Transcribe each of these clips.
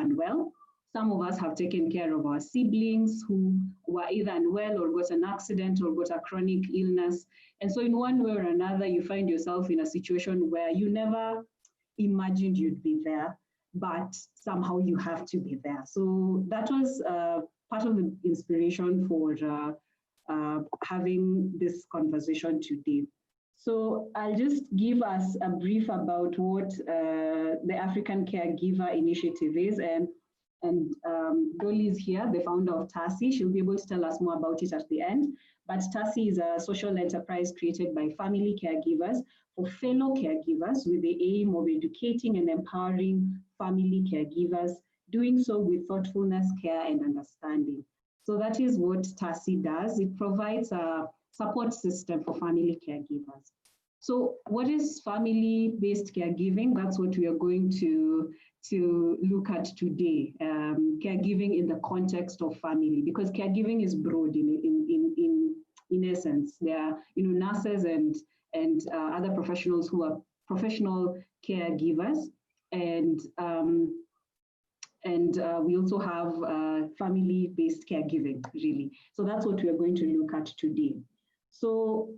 unwell. Some of us have taken care of our siblings who were either unwell or got an accident or got a chronic illness. And so in one way or another, you find yourself in a situation where you never imagined you'd be there, but somehow you have to be there. So that was part of the inspiration for having this conversation today. So I'll just give us a brief about what the African Caregiver Initiative is. And Dolly is here, the founder of TACI. She'll be able to tell us more about it at the end. But TACI is a social enterprise created by family caregivers for fellow caregivers with the aim of educating and empowering family caregivers, doing so with thoughtfulness, care, and understanding. So that is what TACI does. It provides a support system for family caregivers. So what is family-based caregiving? That's what we are going to look at today. Caregiving in the context of family, because caregiving is broad in essence. There are nurses and other professionals who are professional caregivers, and we also have family-based caregiving, really. So that's what we are going to look at today. So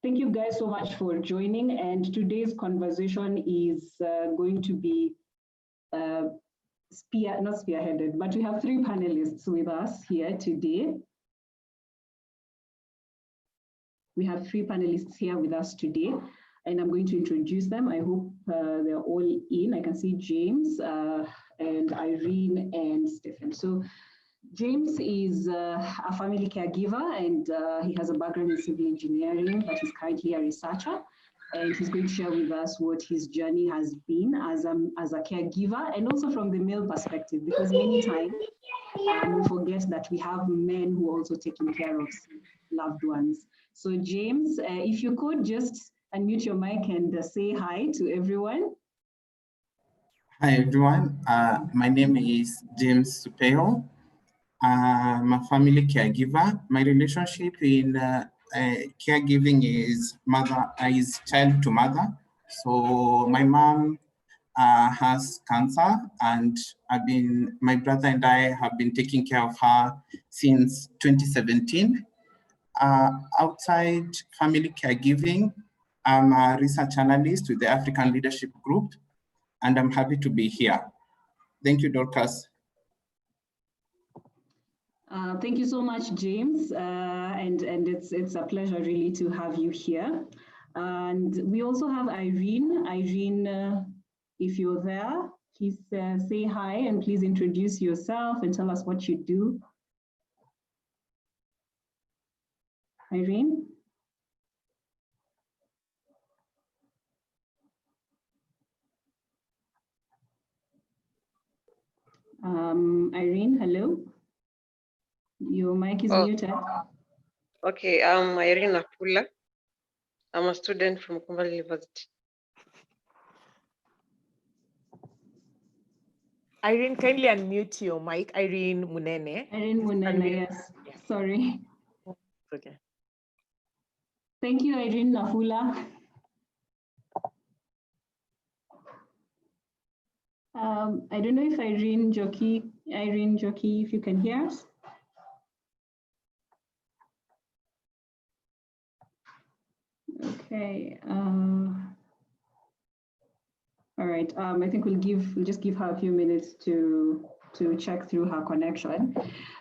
thank you guys so much for joining. And today's conversation is going to be not spearheaded, but we have 3 panelists with us here today. We have 3 panelists here with us today, and I'm going to introduce them. I hope they're all in. I can see James and Irene and Stephen. So James is a family caregiver, and he has a background in civil engineering, but he's currently a researcher. And he's going to share with us what his journey has been as a caregiver, and also from the male perspective, because many times we forget that we have men who are also taking care of loved ones. So James, if you could just unmute your mic and say hi to everyone. Hi everyone, my name is James Supeo. I'm a family caregiver. My relationship in caregiving is child to mother. So my mom has cancer, and my brother and I have been taking care of her since 2017. Outside family caregiving, I'm a research analyst with the African Leadership Group, and I'm happy to be here. Thank you, Dorcas. Thank you so much, James, and it's a pleasure really to have you here. And we also have Irene. Irene, if you're there, please say hi and please introduce yourself and tell us what you do. Irene? Irene, hello. Your mic is muted. Okay, I'm Irene Apula. I'm a student from Kumbala University. Irene, kindly unmute your mic. Irene Munene. Irene Munene, yes. Sorry. Okay. Thank you, Irene Nafula. I don't know if Irene Jockey, if you can hear us. Okay. All right. I think we'll just give her a few minutes to check through her connection.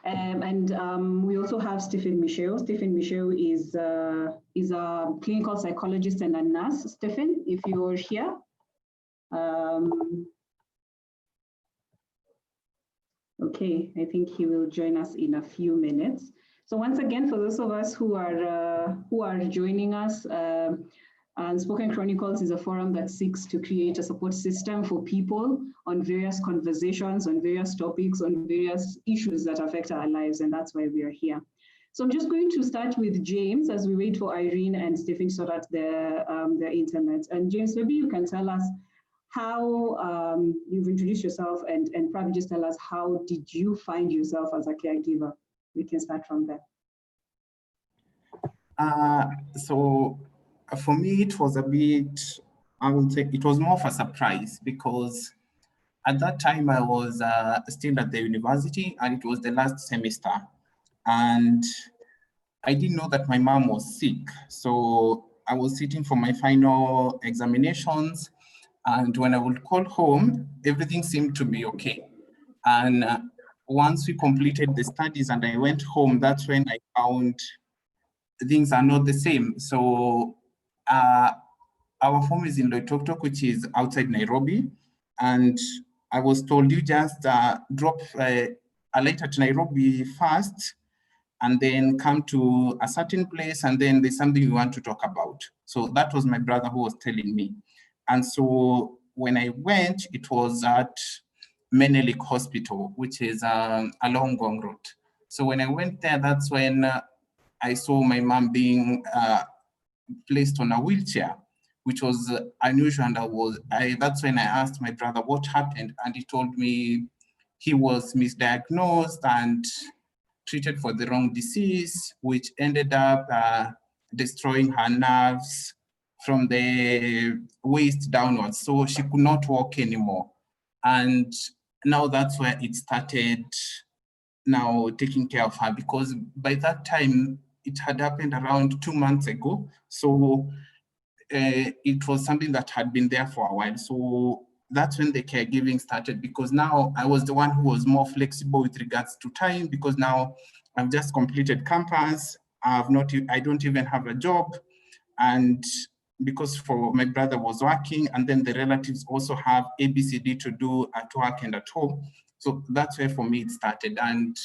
We also have Stephen Michel. Stephen Michel is a clinical psychologist and a nurse. Stephen, if you're here. Okay, I think he will join us in a few minutes. So once again, for those of us who are joining us, Unspoken Chronicles is a forum that seeks to create a support system for people on various conversations, on various topics, on various issues that affect our lives, and that's why we are here. So I'm just going to start with James as we wait for Irene and Stephen to sort out their internet. And James, maybe you can tell us how you've introduced yourself and probably just tell us how did you find yourself as a caregiver? We can start from there. So for me, it was a bit, I would say it was more of a surprise, because at that time I was still at the university, and it was the last semester. And I didn't know that my mom was sick. So I was sitting for my final examinations. And when I would call home, everything seemed to be okay. And once we completed the studies and I went home, that's when I found things are not the same. So our home is in Loitoktok, which is outside Nairobi. And I was told, you just drop a light at Nairobi first, and then come to a certain place, and then there's something we want to talk about. So that was my brother who was telling me. And so when I went, it was at Menelik Hospital, which is along Ngong Road. So when I went there, that's when I saw my mom being placed on a wheelchair, which was unusual. And that's when I asked my brother what happened, and he told me he was misdiagnosed and treated for the wrong disease, which ended up destroying her nerves from the waist downwards. So she could not walk anymore. And now that's where it started now taking care of her, because by that time it had happened around 2 months ago. So it was something that had been there for a while. So that's when the caregiving started, because now I was the one who was more flexible with regards to time, because now I've just completed campus. I don't even have a job. And because my brother was working, and then the relatives also have ABCD to do at work and at home. So that's where for me it started. And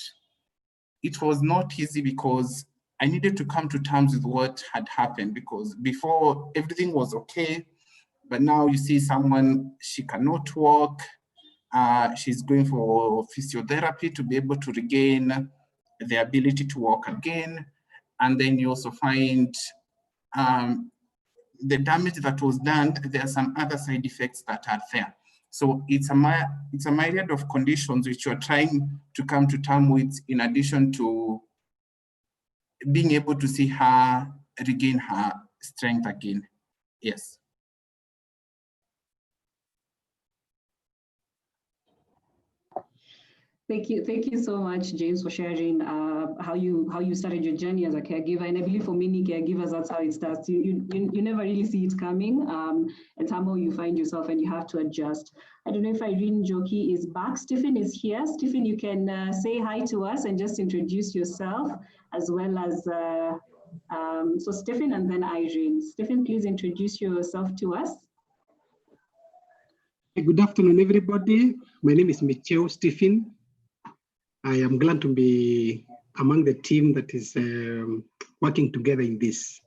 it was not easy, because I needed to come to terms with what had happened, because before everything was okay, but now you see someone, she cannot walk, she's going for physiotherapy to be able to regain the ability to walk again. And then you also find the damage that was done, there are some other side effects that are there. So it's a myriad of conditions which you're trying to come to terms with, in addition to being able to see her regain her strength again. Yes. Thank you so much, James, for sharing how you started your journey as a caregiver. And I believe for many caregivers, that's how it starts. You never really see it coming, and somehow you find yourself and you have to adjust. I don't know if Irene Joki is back. Stephen is here. Stephen, you can say hi to us and just introduce yourself, as well as so Stephen and then Irene. Stephen, please introduce yourself to us. Good afternoon, everybody. My name is Michira Stephen. I am glad to be among the team that is working together in this.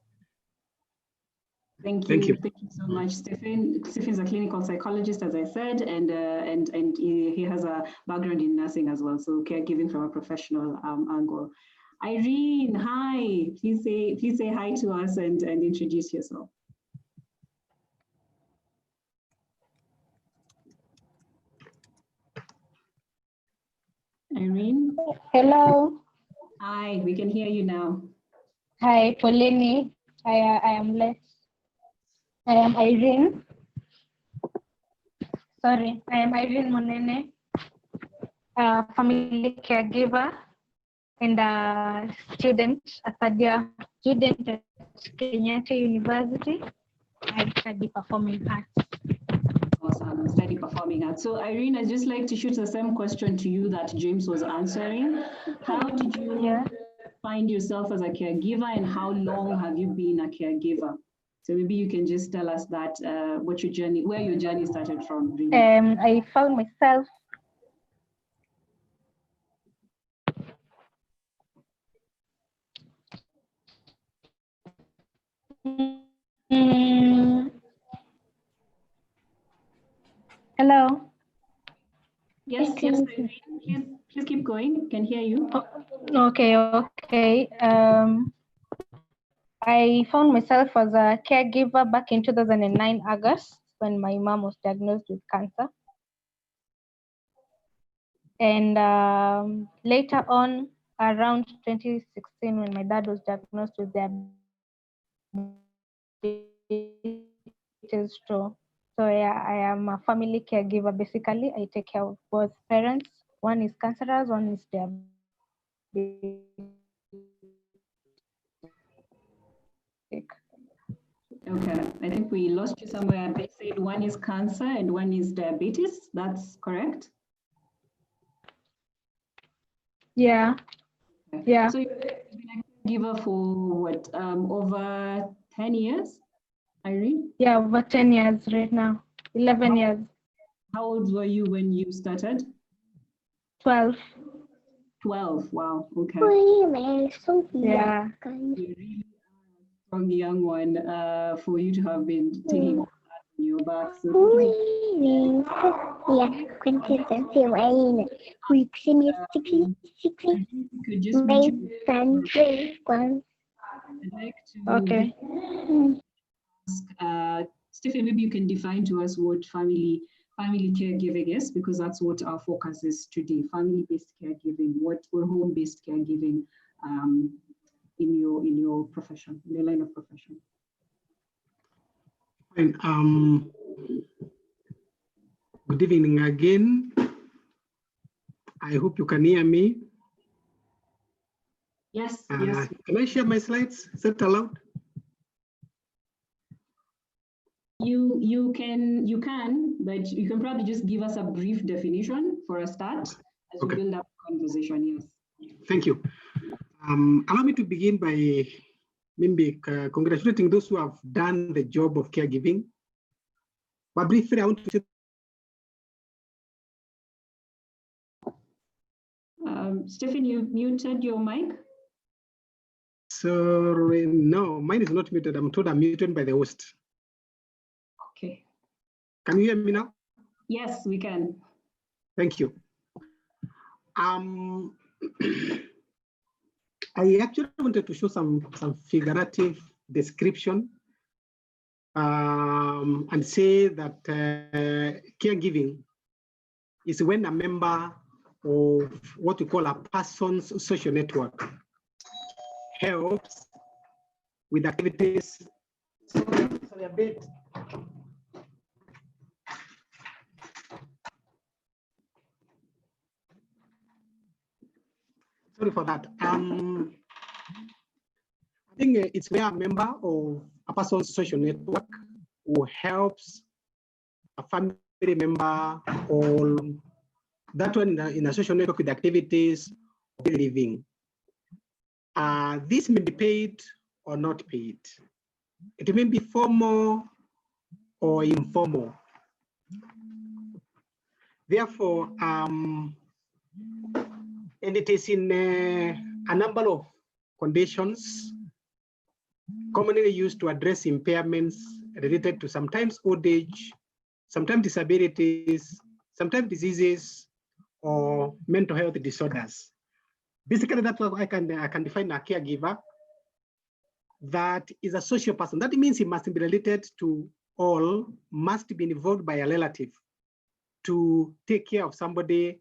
Thank you so much, Stephen. Stephen's a clinical psychologist, as I said, and he has a background in nursing as well, so caregiving from a professional angle. Irene, hi. Please say hi to us and introduce yourself. Irene? Hello. Hi, we can hear you now. Hi, Polini. I am Irene. Sorry, I am Irene Monene, a family caregiver and a student, a third-year student at Kenyatta University. I study performing arts. Awesome, study performing arts. So Irene, I'd just like to shoot the same question to you that James was answering. How did you find yourself as a caregiver, and how long have you been a caregiver? So maybe you can just tell us that where your journey started from. Really. I found myself Hello. Yes, Irene, please keep going. Can hear you. Okay. I found myself as a caregiver back in 2009 August, when my mom was diagnosed with cancer. And later on, around 2016, when my dad was diagnosed with diabetes. So So yeah, I am a family caregiver. Basically, I take care of both parents. One is cancerous, one is diabetic. Okay, I think we lost you somewhere. They said one is cancer and one is diabetes. That's correct? Yeah. Okay. Yeah. So you've been a caregiver for what, over 10 years, Irene? Yeah, over 10 years right now. 11 years. How old were you when you started? 12. 12, wow, okay. Yeah. You really are a strong young one for you to have been taking on your back. So could just I'd like to Okay. ask, Stephen, maybe you can define to us what family caregiving is, because that's what our focus is today, family-based caregiving, or home-based caregiving in your profession, in your line of profession. And good evening again. I hope you can hear me. Yes, yes. Can I share my slides? Is that allowed? You can, but you can probably just give us a brief definition for a start as we build up the conversation. Yes. Thank you. Allow me to begin by maybe congratulating those who have done the job of caregiving. But briefly, I want to say Stephen, you muted your mic. sorry, no, mine is not muted. I'm told I'm muted by the host. Okay. Can you hear me now? Yes, we can. Thank you. I actually wanted to show some figurative description and say that caregiving is when a member of what we call a person's social network helps with activities. Sorry, a bit. Sorry for that. I think it's where a member of a person's social network who helps a family member or that one in a social network with activities of living. This may be paid or not paid. It may be formal or informal. Therefore, and it is in a number of conditions commonly used to address impairments related to sometimes old age, sometimes disabilities, sometimes diseases, or mental health disorders. Basically, that's what I can define a caregiver. That is a social person. That means he must be related to all, must be involved by a relative to take care of somebody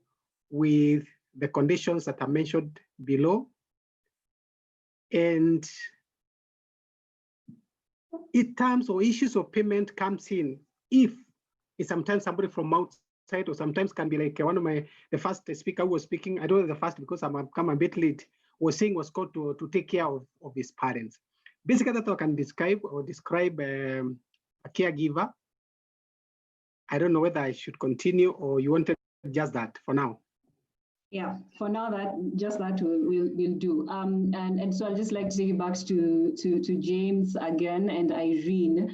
with the conditions that are mentioned below. And in terms or issues of payment comes in if it's sometimes somebody from outside, or sometimes can be like one of the first speaker who was speaking, I don't know the first because I'm come a bit late, was saying was called to take care of his parents. Basically, that's what I can describe a caregiver. I don't know whether I should continue or you wanted just that for now. Yeah, for now just that we'll do. And so I'll just like to take it back to James again and Irene.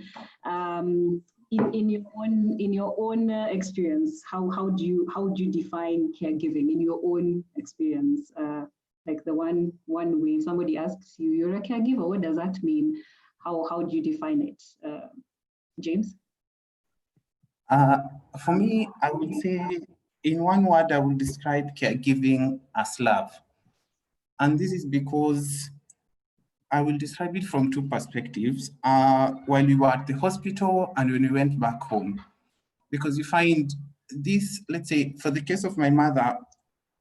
In your own experience, how do you define caregiving in your own experience? Like the one way somebody asks you, you're a caregiver, what does that mean? How do you define it? James? For me, I would say in one word, I would describe caregiving as love. And this is because I will describe it from two perspectives. While we were at the hospital and when we went back home, because you find this, let's say, for the case of my mother,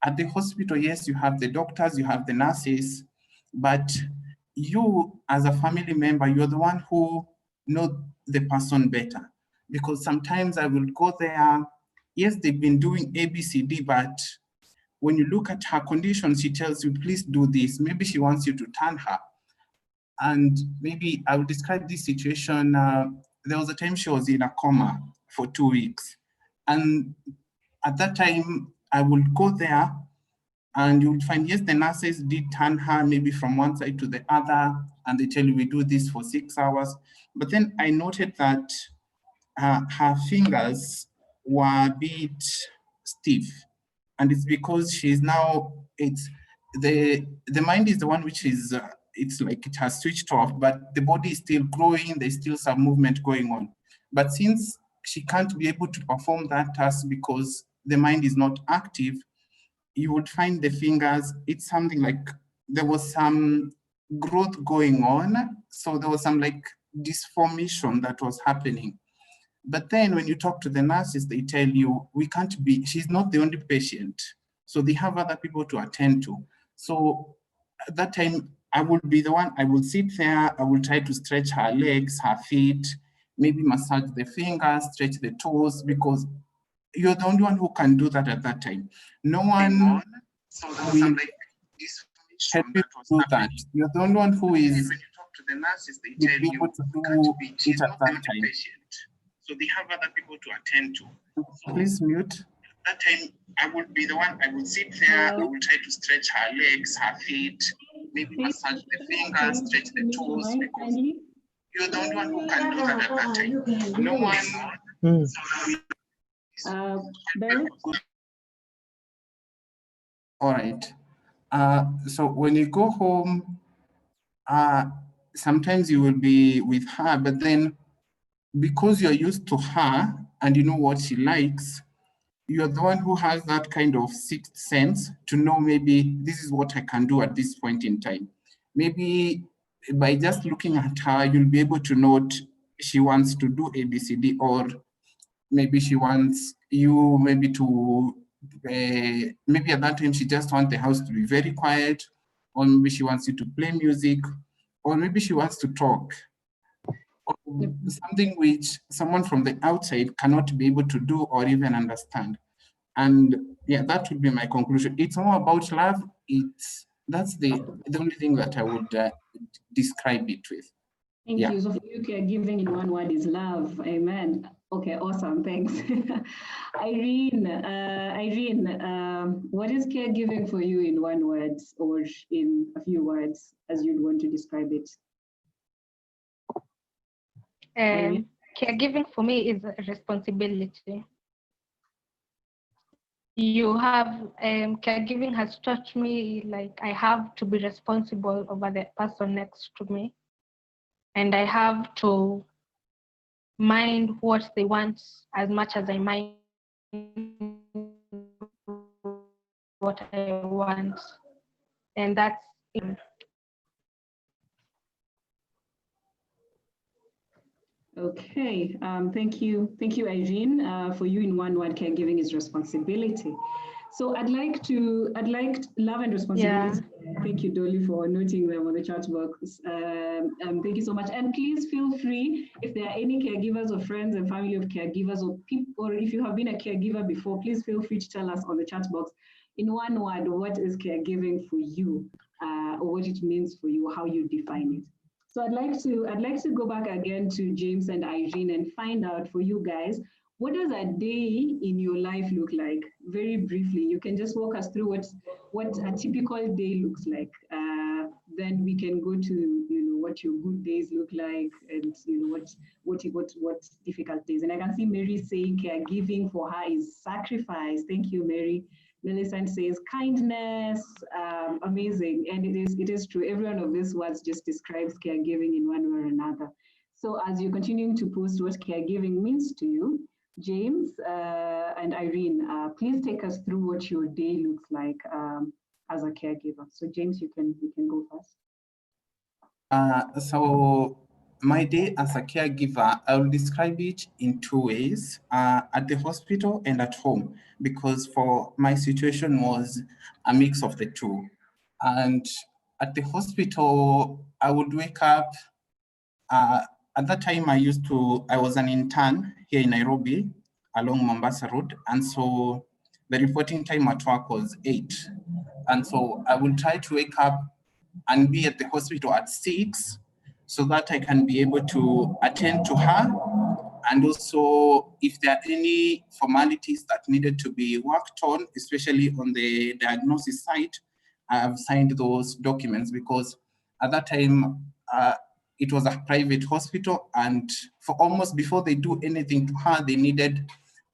at the hospital, yes, you have the doctors, you have the nurses, but you as a family member, you're the one who knows the person better. because sometimes I will go there. Yes, they've been doing ABCD, but when you look at her condition, she tells you, please do this. Maybe she wants you to turn her. And maybe I will describe this situation. There was a time she was in a coma for 2 weeks. And at that time, I would go there and you would find, yes, the nurses did turn her maybe from one side to the other, and they tell you we do this for 6 hours. But then I noted that her fingers were a bit stiff. And it's because she's now, it's the mind is the one which is, it's like it has switched off, but the body is still growing, there's still some movement going on. But since she can't be able to perform that task because the mind is not active, you would find the fingers, it's something like there was some growth going on. So there was some like disformation that was happening. But then when you talk to the nurses, they tell you, we can't be, she's not the only patient. So they have other people to attend to. So at that time, I would be the one, I will sit there, I will try to stretch her legs, her feet, maybe massage the fingers, stretch the toes, because you're the only one who can do that at that time. No one will help you do that. You're the only one who is able to do it at that time. So they have other people to attend to. So please mute. That time, I would be the one, I would sit there, I would try to stretch her legs, her feet, maybe massage the fingers, stretch the toes, because you're the only one who can do that at that time. No one. All right. So when you go home, sometimes you will be with her, but then because you're used to her and you know what she likes, you're the one who has that kind of sixth sense to know maybe this is what I can do at this point in time. Maybe by just looking at her, you'll be able to note she wants to do ABCD, or maybe she wants you maybe to, maybe at that time she just wants the house to be very quiet, or maybe she wants you to play music, or maybe she wants to talk. Something which someone from the outside cannot be able to do or even understand. And yeah, that would be my conclusion. It's more about love. That's the only thing that I would describe it with. Thank you. So for you, caregiving in one word is love. Amen. Okay, awesome. Thanks. Irene, what is caregiving for you in one word or in a few words as you'd want to describe it? Caregiving for me is a responsibility. You have, caregiving has taught me like I have to be responsible over the person next to me. And I have to mind what they want as much as I mind what I want. And that's Okay, thank you, Irene. For you, in one word, caregiving is responsibility. So I'd like love and responsibility. Yeah. Thank you, Dolly, for noting them on the chat box. Thank you so much. And please feel free, if there are any caregivers or friends and family of caregivers or people, or if you have been a caregiver before, please feel free to tell us on the chat box in one word, what is caregiving for you, or what it means for you, how you define it. So I'd like to go back again to James and Irene and find out for you guys, what does a day in your life look like? Very briefly, you can just walk us through what a typical day looks like. Then we can go to what your good days look like, and what difficult days. And I can see Mary saying caregiving for her is sacrifice. Thank you, Mary. Millicent says kindness, amazing, and it is true. Every one of these words just describes caregiving in one way or another. So as you're continuing to post what caregiving means to you, James and Irene, please take us through what your day looks like as a caregiver. So James, you can go first. So my day as a caregiver, I will describe it in two ways, at the hospital and at home, because for my situation was a mix of the two. And at the hospital, I would wake up at that time I was an intern here in Nairobi along Mombasa Road. And so the reporting time at work was 8. And so I will try to wake up and be at the hospital at 6 so that I can be able to attend to her. And also if there are any formalities that needed to be worked on, especially on the diagnosis side, I have signed those documents because at that time, it was a private hospital, and for almost before they do anything to her, they needed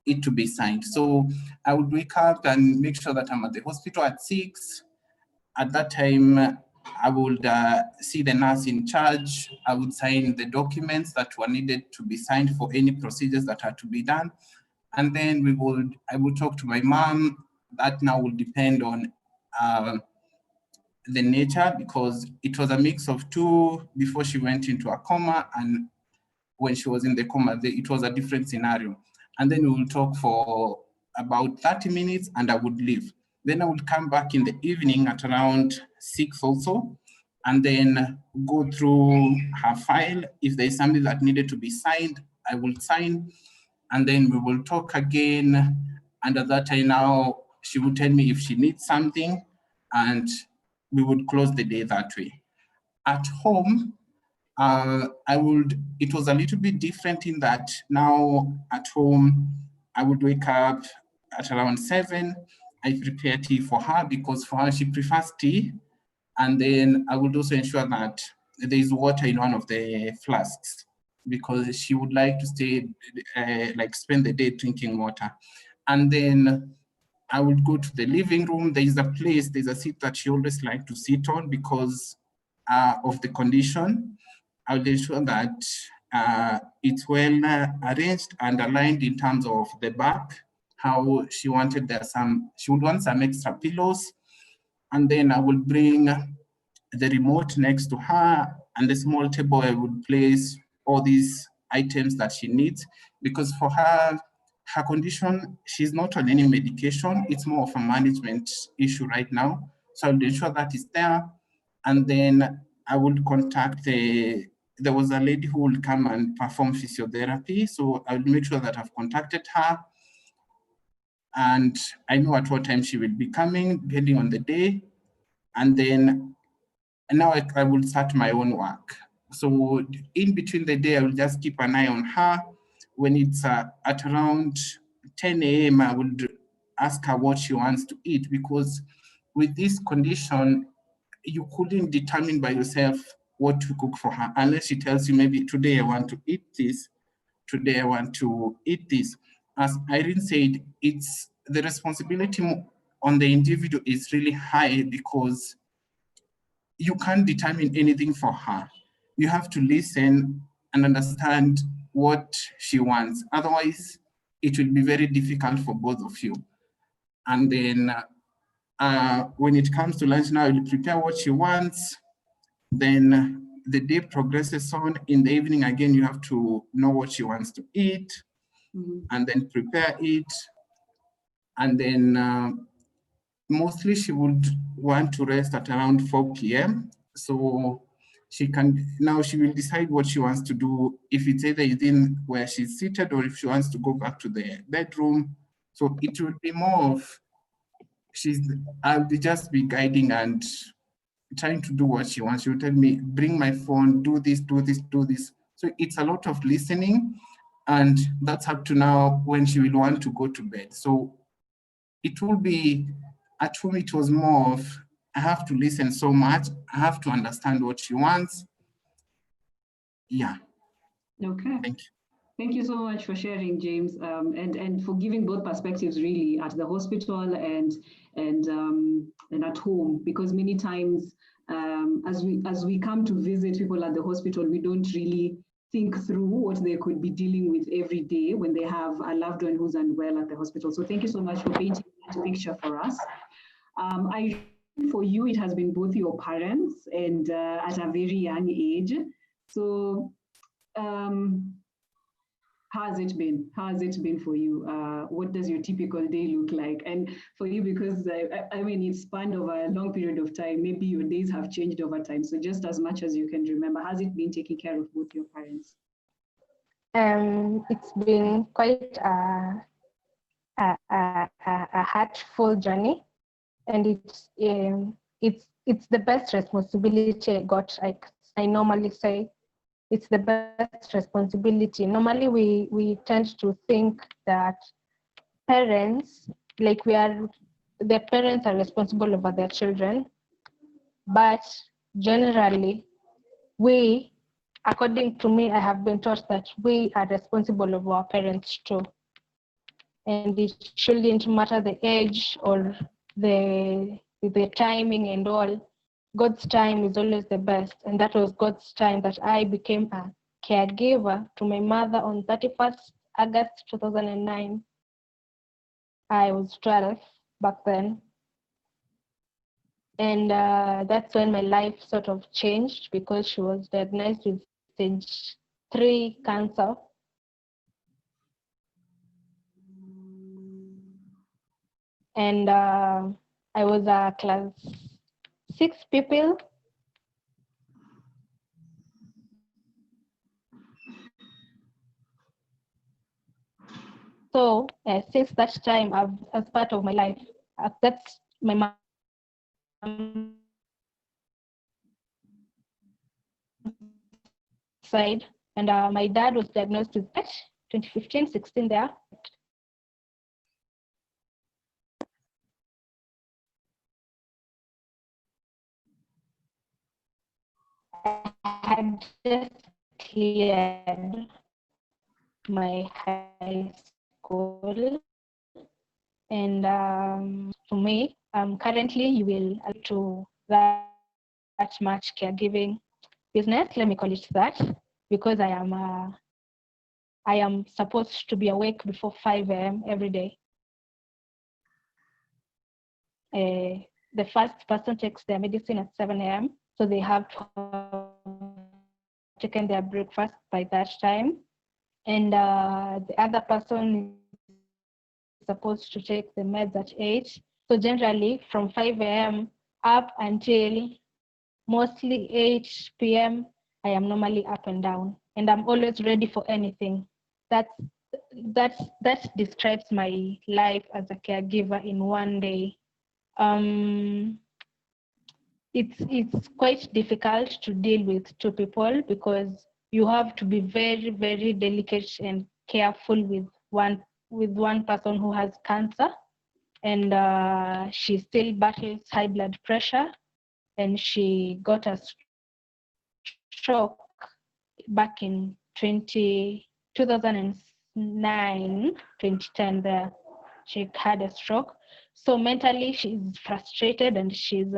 it to be signed. So I would wake up and make sure that I'm at the hospital at 6. At that time, I would see the nurse in charge. I would sign the documents that were needed to be signed for any procedures that had to be done. And then I would talk to my mom. That now will depend on the nature, because it was a mix of 2 before she went into a coma, and when she was in the coma, it was a different scenario. And then we will talk for about 30 minutes and I would leave. Then I would come back in the evening at around 6 also, and then go through her file. If there's something that needed to be signed, I will sign, and then we will talk again. And at that time now, she would tell me if she needs something, and we would close the day that way. At home, it was a little bit different in that now at home, I would wake up at around 7. I prepare tea for her because for her, she prefers tea. And then I would also ensure that there is water in one of the flasks because she would like to stay, spend the day drinking water. And then I would go to the living room. There's a seat that she always liked to sit on because of the condition. I would ensure that it's well arranged and aligned in terms of the back, how she wanted she would want some extra pillows. And then I will bring the remote next to her, and the small table I would place all these items that she needs, because for her condition, she's not on any medication. It's more of a management issue right now. So I would ensure that is there. And then I would contact there was a lady who will come and perform physiotherapy. So I would make sure that I've contacted her. And I know at what time she will be coming, depending on the day. And then now I will start my own work. So in between the day, I will just keep an eye on her. When it's at around 10 a.m., I would ask her what she wants to eat, because with this condition, you couldn't determine by yourself what to cook for her unless she tells you, maybe today I want to eat this, today I want to eat this. As Irene said, it's the responsibility on the individual is really high because you can't determine anything for her. You have to listen and understand what she wants. Otherwise, it will be very difficult for both of you. And then when it comes to lunch now, you'll prepare what she wants. Then the day progresses on. In the evening, again, you have to know what she wants to eat, and then prepare it. And then mostly she would want to rest at around 4 p.m. So she will decide what she wants to do, if it's either within where she's seated or if she wants to go back to the bedroom. So it will be more of, I'll just be guiding and trying to do what she wants. She will tell me, bring my phone, do this, do this, do this. So it's a lot of listening, and that's up to now when she will want to go to bed. So it will be, at home, it was more of, I have to listen so much. I have to understand what she wants. Yeah. Okay. Thank you. Thank you so much for sharing, James, and for giving both perspectives, really, at the hospital and at home, because many times as we come to visit people at the hospital, we don't really think through what they could be dealing with every day when they have a loved one who's unwell at the hospital. So thank you so much for painting that picture for us. For you, it has been both your parents and at a very young age. So how has it been? How has it been for you? What does your typical day look like? And for you, because I mean, it's spanned over a long period of time, maybe your days have changed over time. So just as much as you can remember, has it been taking care of both your parents? It's been quite a heartful journey, and it's the best responsibility I got. I normally say it's the best responsibility. Normally we tend to think that parents, like the parents are responsible over their children, but generally we, according to me, I have been taught that we are responsible of our parents too. And it shouldn't matter the age or the timing and all. God's time is always the best. And that was God's time that I became a caregiver to my mother on 31st August 2009. I was 12 back then. And that's when my life sort of changed because she was diagnosed with stage 3 cancer. And I was a class 6 pupil. So since that time, as part of my life, that's my mom side, and my dad was diagnosed with 2015-16 there. I had just cleared my high school, and to me, currently you will to that much caregiving business, let me call it that, because I am supposed to be awake before 5 a.m. every day. The first person takes their medicine at 7 a.m. So they have to have taken their breakfast by that time. And the other person is supposed to take the meds at 8. So generally from 5 a.m. up until mostly 8 p.m., I am normally up and down. And I'm always ready for anything. That describes my life as a caregiver in one day. It's quite difficult to deal with 2 people because you have to be very, very delicate and careful with one person who has cancer, and she still battles high blood pressure, and she got a stroke back in 2009, 2010 there. She had a stroke. So mentally she's frustrated and she's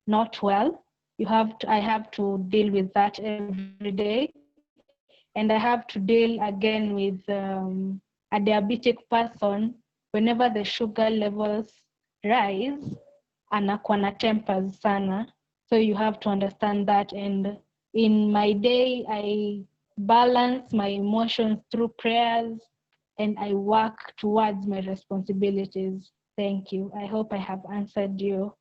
not well. I have to deal with that every day. And I have to deal again with a diabetic person. Whenever the sugar levels rise, anakuwa na tempers sana. So you have to understand that. And in my day, I balance my emotions through prayers, and I work towards my responsibilities. Thank you. I hope I have answered you.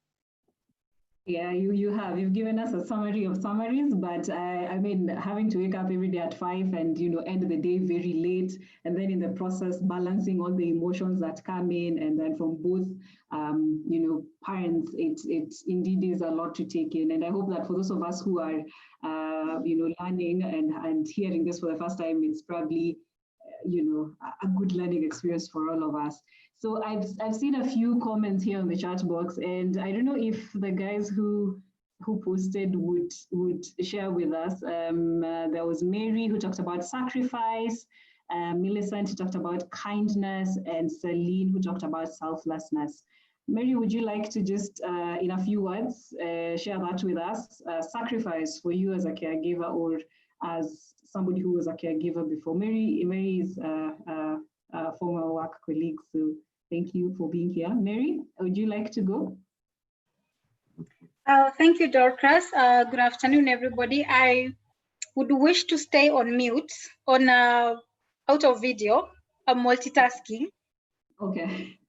Yeah, you have. You've given us a summary of summaries, but I mean, having to wake up every day at 5 and, end the day very late, and then in the process, balancing all the emotions that come in, and then from both, parents, it indeed is a lot to take in. And I hope that for those of us who are, learning and hearing this for the first time, it's probably, a good learning experience for all of us. So I've seen a few comments here on the chat box, and I don't know if the guys who posted would share with us. There was Mary who talked about sacrifice, Millicent who talked about kindness, and Celine who talked about selflessness. Mary, would you like to just, in a few words, share that with us? Sacrifice for you as a caregiver or as somebody who was a caregiver before. Mary is a former work colleague, so thank you for being here. Mary, would you like to go? Thank you, Dorcas. Good afternoon, everybody. I would wish to stay on mute, out of video. I'm multitasking. Okay.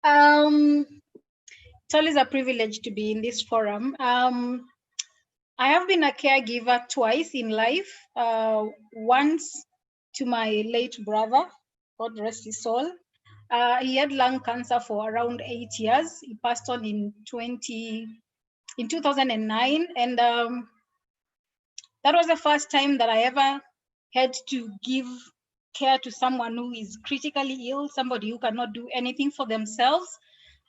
It's always a privilege to be in this forum. I have been a caregiver twice in life. Once to my late brother, God rest his soul. He had lung cancer for around 8 years. He passed on in 2009, and that was the first time that I ever had to give care to someone who is critically ill, somebody who cannot do anything for themselves.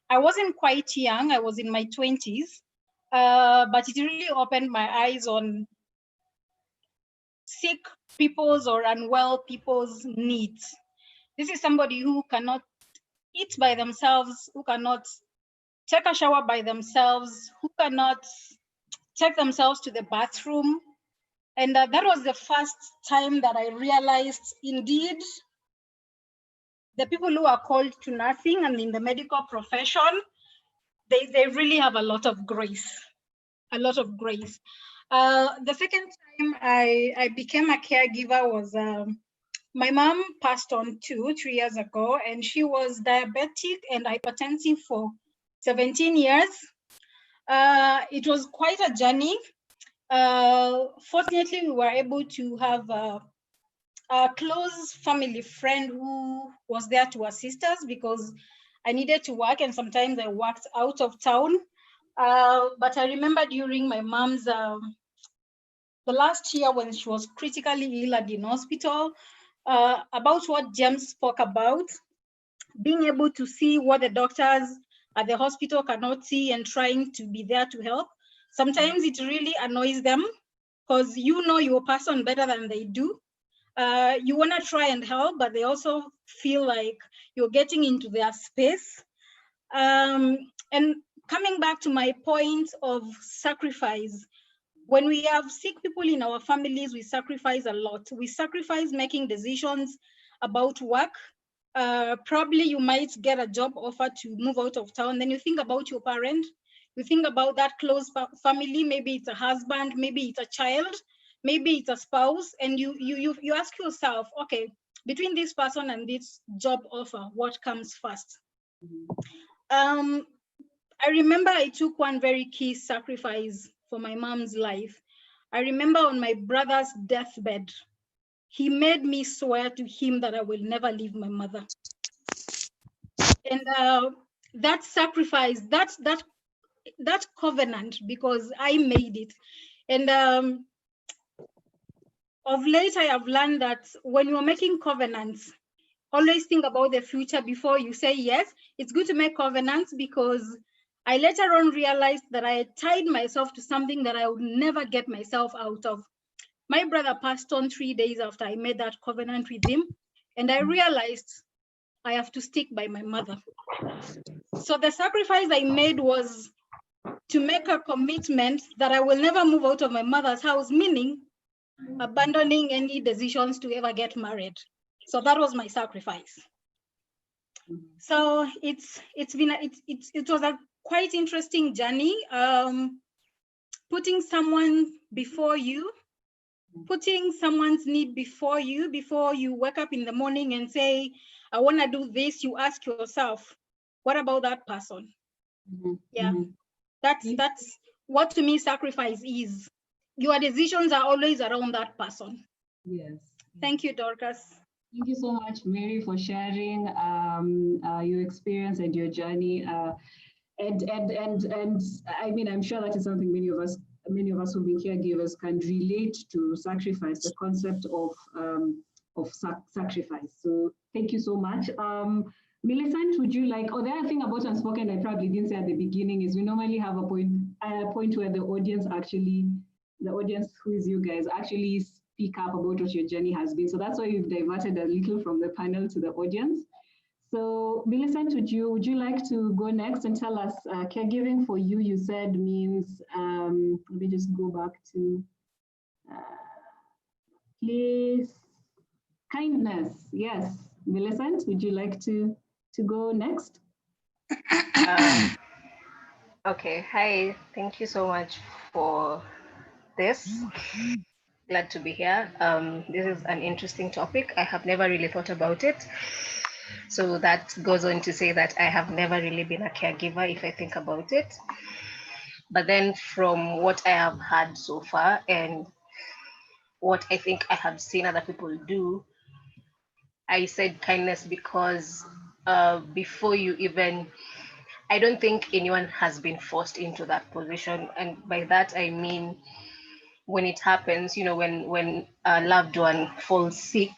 I wasn't quite young, I was in my 20s, but it really opened my eyes on sick people's or unwell people's needs. This is somebody who cannot eat by themselves, who cannot take a shower by themselves, who cannot take themselves to the bathroom. And that was the first time that I realized, indeed, the people who are called to nursing and in the medical profession, they really have a lot of grace, a lot of grace. The second time I became a caregiver was my mom passed on 3 years ago, and she was diabetic and hypertensive for 17 years. It was quite a journey. Fortunately, we were able to have a close family friend who was there to assist us because I needed to work, and sometimes I worked out of town. But I remember during my mom's, the last year when she was critically ill and in hospital, about what James spoke about, being able to see what the doctors at the hospital cannot see and trying to be there to help. Sometimes it really annoys them because you know your person better than they do. You want to try and help, but they also feel like you're getting into their space. And coming back to my point of sacrifice, when we have sick people in our families, we sacrifice a lot. We sacrifice making decisions about work. Probably you might get a job offer to move out of town. Then you think about your parent. You think about that close family. Maybe it's a husband, maybe it's a child, maybe it's a spouse. And you ask yourself, okay, between this person and this job offer, what comes first? I remember I took one very key sacrifice for my mom's life. I remember on my brother's deathbed, he made me swear to him that I will never leave my mother. And that sacrifice, that covenant, because I made it. And of late, I have learned that when you're making covenants, always think about the future before you say yes. It's good to make covenants because I later on realized that I had tied myself to something that I would never get myself out of. My brother passed on 3 days after I made that covenant with him, and I realized I have to stick by my mother. So the sacrifice I made was to make a commitment that I will never move out of my mother's house, meaning abandoning any decisions to ever get married. So that was my sacrifice. So it was a quite interesting journey. Putting someone before you, putting someone's need before you wake up in the morning and say, I want to do this, you ask yourself, what about that person? Yeah, that's what to me sacrifice is. Your decisions are always around that person. Yes. Thank you, Dorcas. Thank you so much, Mary, for sharing your experience and your journey. And I mean, I'm sure that is something many of us who've been caregivers can relate to. Sacrifice, the concept of sacrifice. So thank you so much. Millicent, would you like? Oh, the other thing about Unspoken I probably didn't say at the beginning is we normally have a point where the audience who is you guys actually speak up about what your journey has been. So that's why we've diverted a little from the panel to the audience. So Millicent, would you like to go next and tell us caregiving for you, you said means, let me just go back to, please, kindness. Yes, Millicent, would you like to go next? Okay, hi, thank you so much for this. Glad to be here. This is an interesting topic. I have never really thought about it. So that goes on to say that I have never really been a caregiver if I think about it. But then from what I have had so far and what I think I have seen other people do, I said kindness because before you even, I don't think anyone has been forced into that position. And by that, I mean, when it happens, you know, when a loved one falls sick,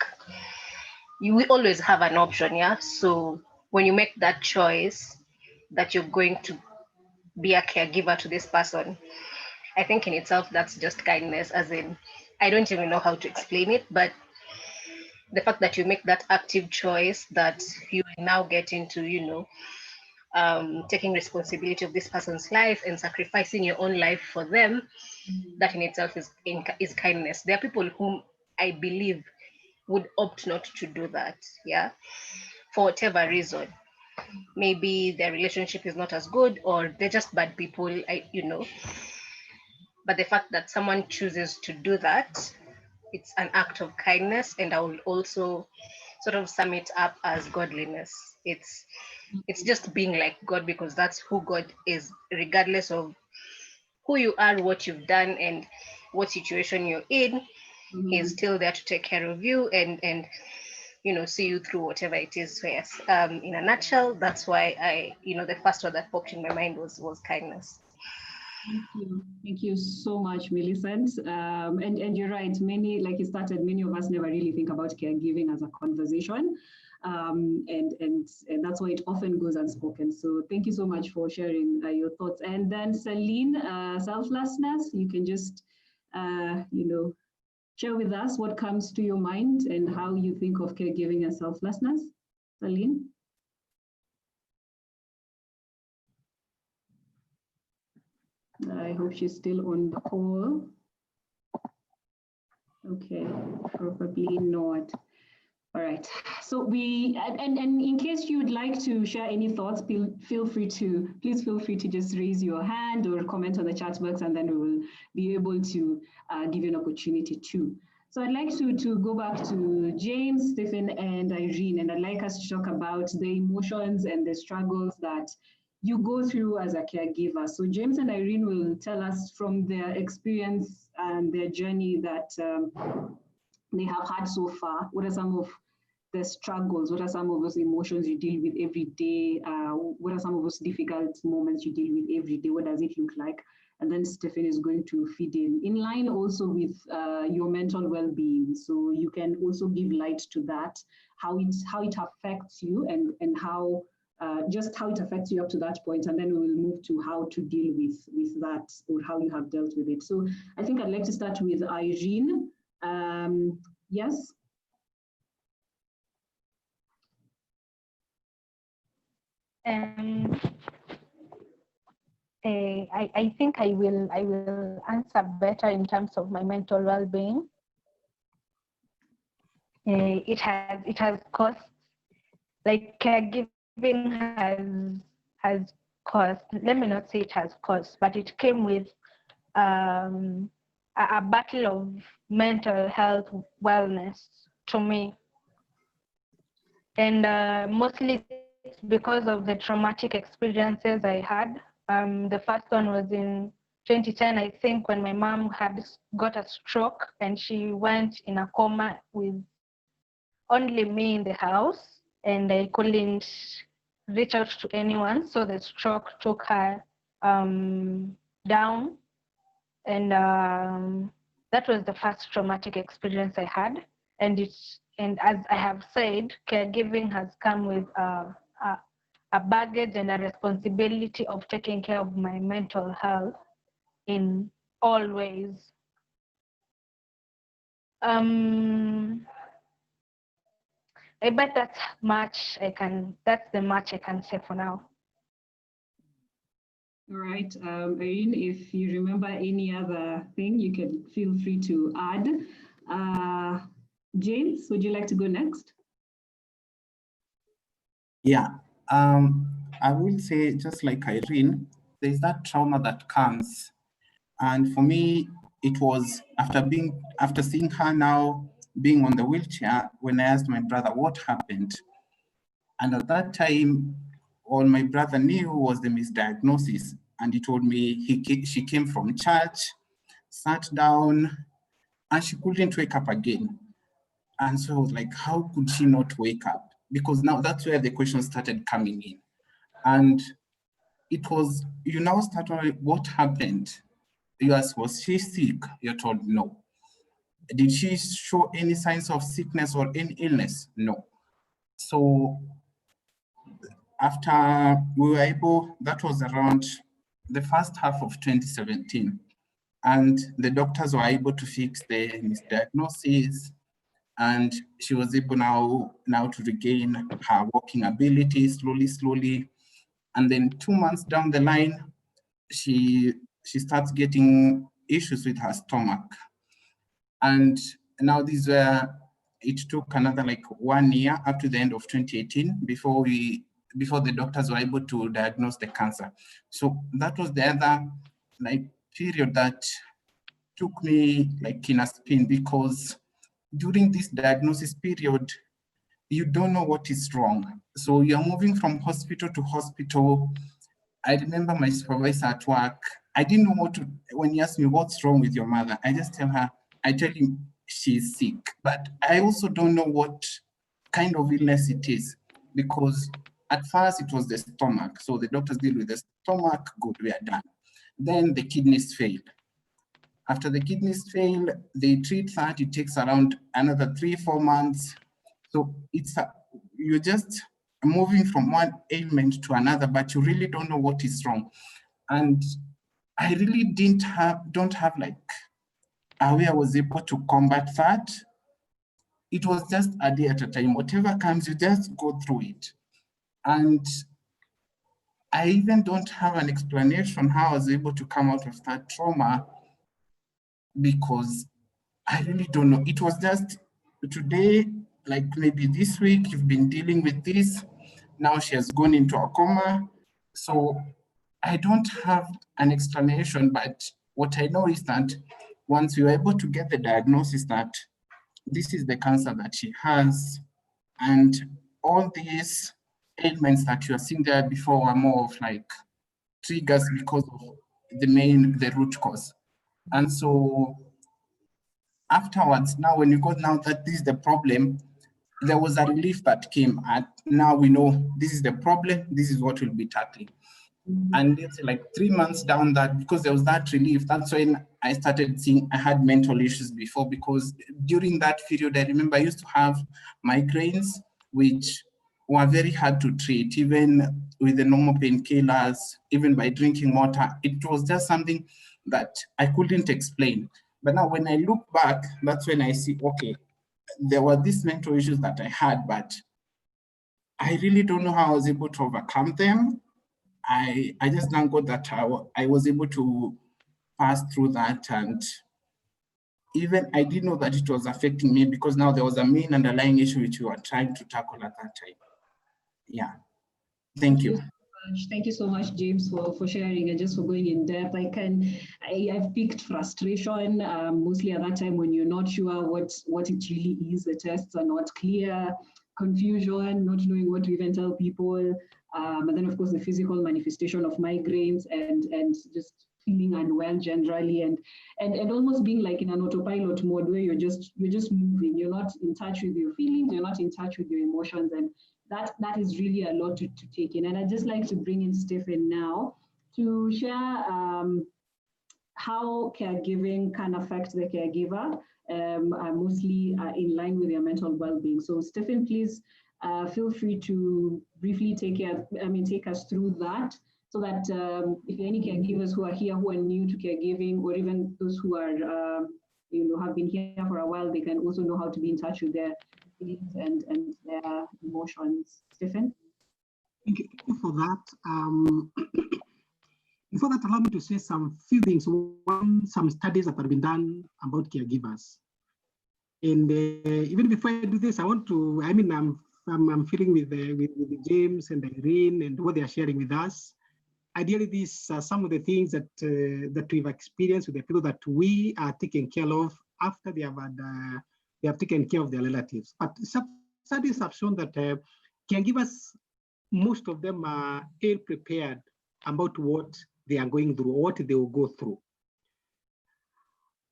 you will always have an option, yeah? So when you make that choice that you're going to be a caregiver to this person, I think in itself, that's just kindness, as in, I don't even know how to explain it, but the fact that you make that active choice that you now get into, you know, taking responsibility of this person's life and sacrificing your own life for them, that in itself is kindness. There are people whom I believe would opt not to do that, yeah, for whatever reason. Maybe their relationship is not as good, or they're just bad people, you know. But the fact that someone chooses to do that, it's an act of kindness, and I will also sort of sum it up as godliness. It's just being like God, because that's who God is, regardless of who you are, what you've done, and what situation you're in. He's still there to take care of you and you know, see you through whatever it is. So yes, in a nutshell, that's why the first word that popped in my mind was kindness. Thank you so much, Millicent. And you're right, many, like you started, many of us never really think about caregiving as a conversation. And that's why it often goes unspoken. So thank you so much for sharing your thoughts. And then Celine, selflessness, you can just, share with us what comes to your mind and how you think of caregiving and selflessness. Celine? I hope she's still on the call. Okay, probably not. All right. So and in case you would like to share any thoughts, please feel free to just raise your hand or comment on the chat box, and then we will be able to give you an opportunity too. So I'd like to go back to James, Stephen, and Irene, and I'd like us to talk about the emotions and the struggles that you go through as a caregiver. So James and Irene will tell us from their experience and their journey that they have had so far. What are some of the struggles? What are some of those emotions you deal with every day? What are some of those difficult moments you deal with every day? What does it look like? And then Stephen is going to feed in line also with your mental well-being. So you can also give light to that, how it affects you and how just how it affects you up to that point, and then we will move to how to deal with that, or how you have dealt with it. So I think I'd like to start with Irene. Yes. I think I will answer better in terms of my mental well-being. It has cost, like caregiving has cost. Let me not say it has cost, but it came with a battle of mental health wellness to me, and mostly it's because of the traumatic experiences I had. The first one was in 2010, I think, when my mom had got a stroke and she went in a coma with only me in the house, and I couldn't reach out to anyone. So the stroke took her down, and that was the first traumatic experience I had. And as I have said, caregiving has come with a baggage and a responsibility of taking care of my mental health in all ways. I bet that's the much I can say for now. All right, Irene, if you remember any other thing, you can feel free to add. James, would you like to go next? Yeah, I will say, just like Irene, there's that trauma that comes. And for me, it was after seeing her now being on the wheelchair, when I asked my brother what happened. And at that time, all my brother knew was the misdiagnosis. And he told me she came from church, sat down, and she couldn't wake up again. And so I was like, how could she not wake up? Because now that's where the questions started coming in. And it was, you now start wondering, what happened? You ask, was she sick? You're told no. Did she show any signs of sickness or any illness? No. So after we were able, that was around the first half of 2017. And the doctors were able to fix the misdiagnosis, and she was able now to regain her walking ability slowly. And then 2 months down the line, she starts getting issues with her stomach. And now it took another like 1 year up to the end of 2018 before the doctors were able to diagnose the cancer. So that was the other like period that took me like in a spin, because during this diagnosis period, you don't know what is wrong. So you're moving from hospital to hospital. I remember my supervisor at work, I didn't know what to, when he asked me, what's wrong with your mother? I just tell him she's sick, but I also don't know what kind of illness it is, because at first it was the stomach. So the doctors deal with the stomach, good, we are done. Then the kidneys failed. After the kidneys fail, they treat that, it takes around another 3-4 months. So you're just moving from one ailment to another, but you really don't know what is wrong. And I really don't have like a way I was able to combat that. It was just a day at a time. Whatever comes, you just go through it. And I even don't have an explanation how I was able to come out of that trauma, because I really don't know. It was just today, like maybe this week, you've been dealing with this. Now she has gone into a coma. So I don't have an explanation, but what I know is that once we were able to get the diagnosis that this is the cancer that she has, and all these ailments that you are seeing there before were more of like triggers because of the root cause. And so afterwards, now when you got now that this is the problem, there was a relief that came, and now we know this is the problem, this is what we'll be tackling. And it's like 3 months down that, because there was that relief, that's when I started seeing I had mental issues before, because during that period, I remember I used to have migraines, which were very hard to treat, even with the normal painkillers, even by drinking water. It was just something that I couldn't explain. But now when I look back, that's when I see, okay, there were these mental issues that I had, but I really don't know how I was able to overcome them. I just thank God that I was able to pass through that. And even I didn't know that it was affecting me, because now there was a main underlying issue which we were trying to tackle at that time. Yeah, thank you. Thank you so much, James, for sharing and just for going in depth. I've picked frustration, mostly at that time when you're not sure what it really is. The tests are not clear, confusion, not knowing what to even tell people. And then of course the physical manifestation of migraines and just feeling unwell generally, and almost being like in an autopilot mode where you're just moving. You're not in touch with your feelings, you're not in touch with your emotions, and that is really a lot to take in. And I'd just like to bring in Stephen now to share how caregiving can affect the caregiver, mostly in line with their mental well-being. So Stephen, please feel free to briefly take us through that, so that if any caregivers who are here who are new to caregiving, or even those who are have been here for a while, they can also know how to be in touch with their feelings and their emotions. Stephen? Thank you for that. Before that, allow me to say some few things. Some studies that have been done about caregivers. And even before I do this, I want to, I'm feeling with James and Irene and what they are sharing with us. Ideally, these are some of the things that that we've experienced with the people that we are taking care of after they have taken care of their relatives. But some studies have shown that caregivers, most of them are ill prepared about what they are going through, or what they will go through.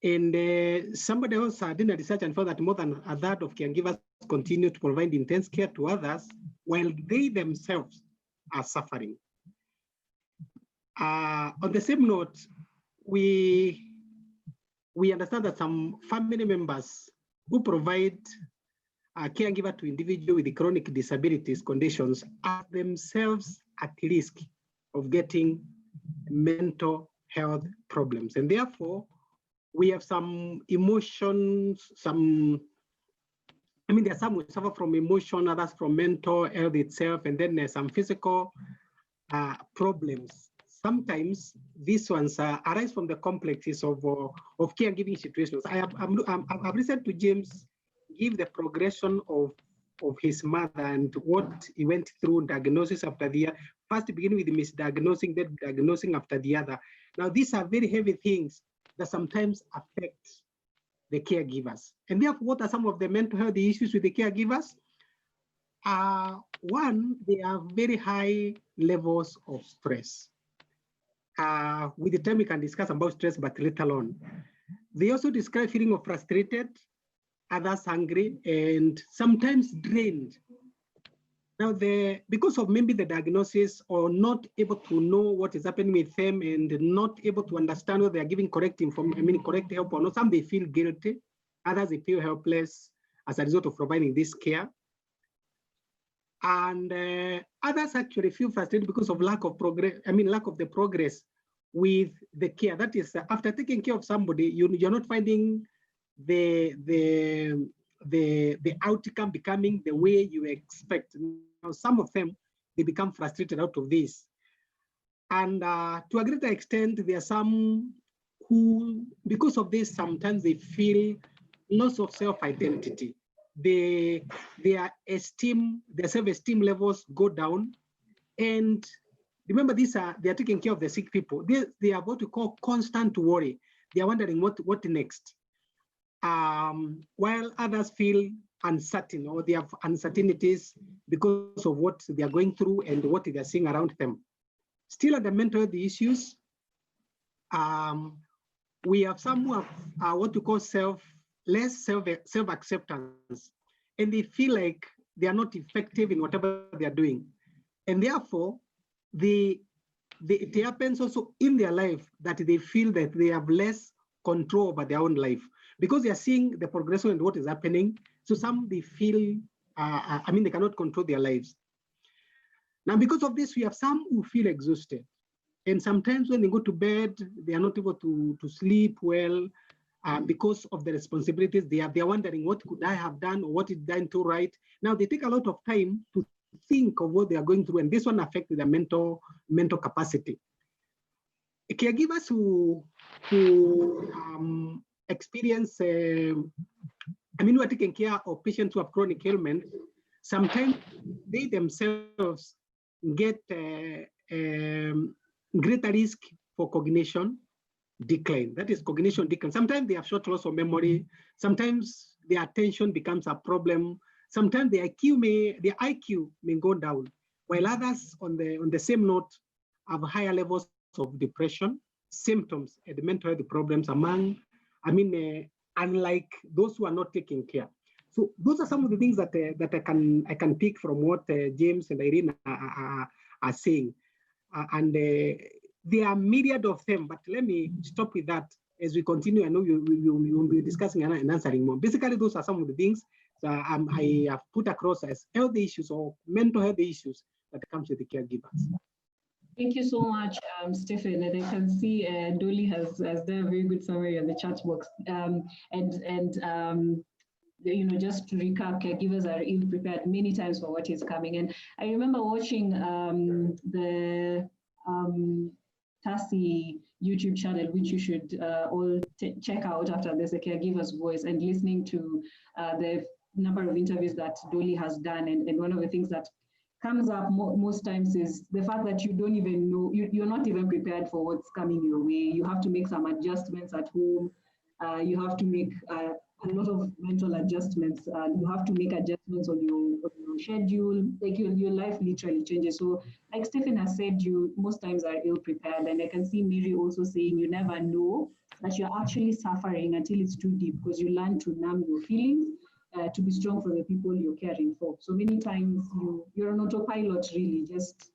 And somebody else did a research and found that more than a third of caregivers continue to provide intense care to others while they themselves are suffering. On the same note, we understand that some family members who provide a caregiver to individuals with chronic disabilities conditions are themselves at risk of getting mental health problems. And therefore, we have some emotions, there are some who suffer from emotion, others from mental health itself, and then there's some physical problems. Sometimes these ones arise from the complexities of caregiving situations. I've listened to James give the progression of his mother and what he went through, diagnosis after the other, first beginning with misdiagnosing, then diagnosing after the other. Now, these are very heavy things that sometimes affect the caregivers. And therefore, what are some of the mental health issues with the caregivers? One, they have very high levels of stress. With the time we can discuss about stress, but later on. They also describe feeling of frustrated, others hungry, and sometimes drained. Now, because of maybe the diagnosis or not able to know what is happening with them and not able to understand whether they are giving correct information, correct help or not, some they feel guilty, others they feel helpless as a result of providing this care. And others actually feel frustrated because of lack of progress, lack of the progress with the care. That is, after taking care of somebody, you're not finding the outcome becoming the way you expect. Now, some of them, they become frustrated out of this. And to a greater extent, there are some who, because of this, sometimes they feel loss of self-identity. Their self-esteem levels go down. And remember, they are taking care of the sick people. They are what we call constant worry. They are wondering what next. While others feel uncertain, or they have uncertainties because of what they are going through and what they are seeing around them. Still, at the mental health issues, we have some who have what we call less self-acceptance, and they feel like they are not effective in whatever they are doing. And therefore, it happens also in their life that they feel that they have less control over their own life because they are seeing the progression and what is happening. So some, they feel, they cannot control their lives. Now, because of this, we have some who feel exhausted. And sometimes when they go to bed, they are not able to sleep well because of the responsibilities. They are wondering, what could I have done or what did I do right? Now, they take a lot of time to think of what they are going through, and this one affects their mental capacity. Caregivers who experience, who are taking care of patients who have chronic ailment, sometimes they themselves get greater risk for cognition decline. That is cognition decline. Sometimes they have short loss of memory. Sometimes their attention becomes a problem. Sometimes their IQ may go down, while others on the same note have higher levels of depression, symptoms, and mental health problems unlike those who are not taking care. So those are some of the things that I can pick from what James and Irene are saying. There are myriad of them, but let me stop with that as we continue. I know we will be discussing and answering more. Basically, those are some of the things that I have put across as health issues or mental health issues that comes with the caregivers. Thank you so much, Stephen. And I can see Dolly has done a very good summary on the chat box. Just to recap, caregivers are ill-prepared many times for what is coming. And I remember watching the TACI YouTube channel, which you should all check out after this, a caregiver's voice, and listening to the number of interviews that Dolly has done. And one of the things that comes up most times is the fact that you don't even know, you're not even prepared for what's coming your way. You have to make some adjustments at home. You have to make a lot of mental adjustments. You have to make adjustments on your schedule. Like your life literally changes. So like Stephen has said, you most times are ill prepared. And I can see Mary also saying you never know that you're actually suffering until it's too deep, because you learn to numb your feelings, to be strong for the people you're caring for. So many times you're an autopilot, really, just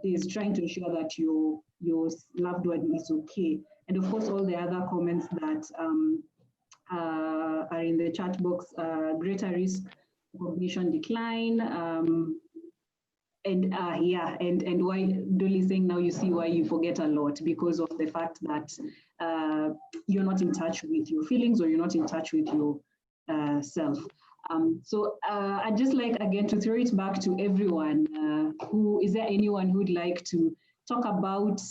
is trying to ensure that your loved one is okay. And of course, all the other comments that are in the chat box, greater risk of cognition decline, and why Dolly is saying now you see why you forget a lot, because of the fact that you're not in touch with your feelings, or you're not in touch with your self. So I'd just like again to throw it back to everyone. Is there anyone who'd like to talk about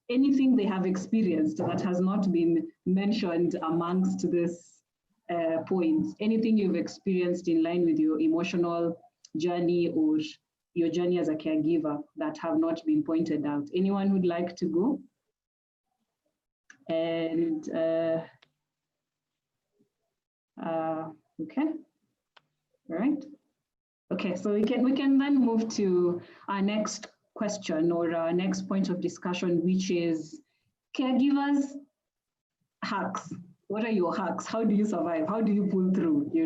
anything they have experienced that has not been mentioned amongst this points? Anything you've experienced in line with your emotional journey or your journey as a caregiver that have not been pointed out? Anyone who'd like to go? And okay, all right. Okay, so we can then move to our next question, or our next point of discussion, which is caregivers hacks. What are your hacks? How do you survive? How do you pull through? You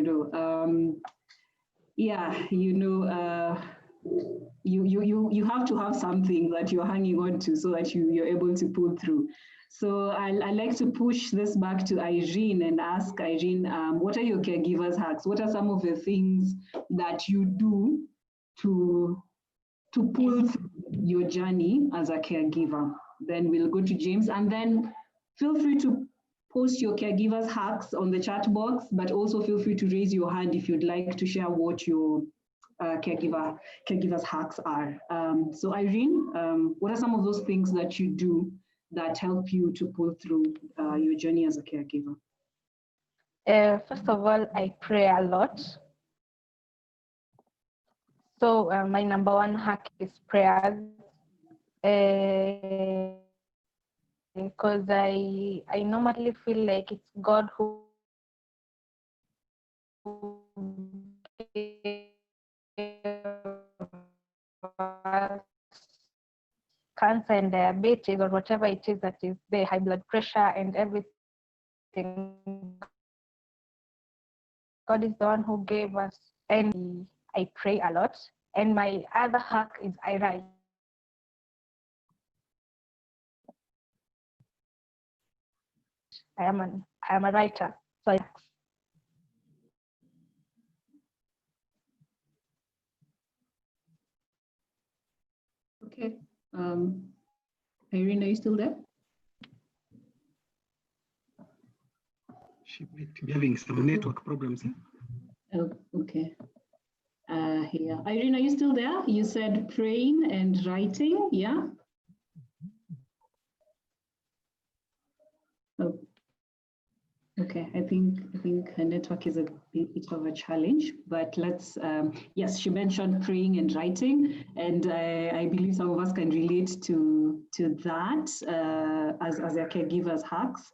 have to have something that you're hanging on to so that you're able to pull through. So I like to push this back to Irene and ask Irene, what are your caregivers hacks? What are some of the things that you do to pull through your journey as a caregiver? Then we'll go to James, and then feel free to post your caregivers hacks on the chat box, but also feel free to raise your hand if you'd like to share what your caregivers hacks are. So Irene, what are some of those things that you do that help you to pull through your journey as a caregiver? First of all, I pray a lot. So my number one hack is prayers, because I normally feel like it's God who cancer and diabetes, or whatever it is that is the high blood pressure and everything. God is the one who gave us, and I pray a lot. And my other hack is I write. I am a writer. So okay. Irene, are you still there? She might be having some network problems. Oh, okay. Here. Irene, are you still there? You said praying and writing, yeah? Oh. Okay, I think her network is a bit of a challenge, but let's, yes, she mentioned praying and writing, and I believe some of us can relate to that as their caregivers hacks.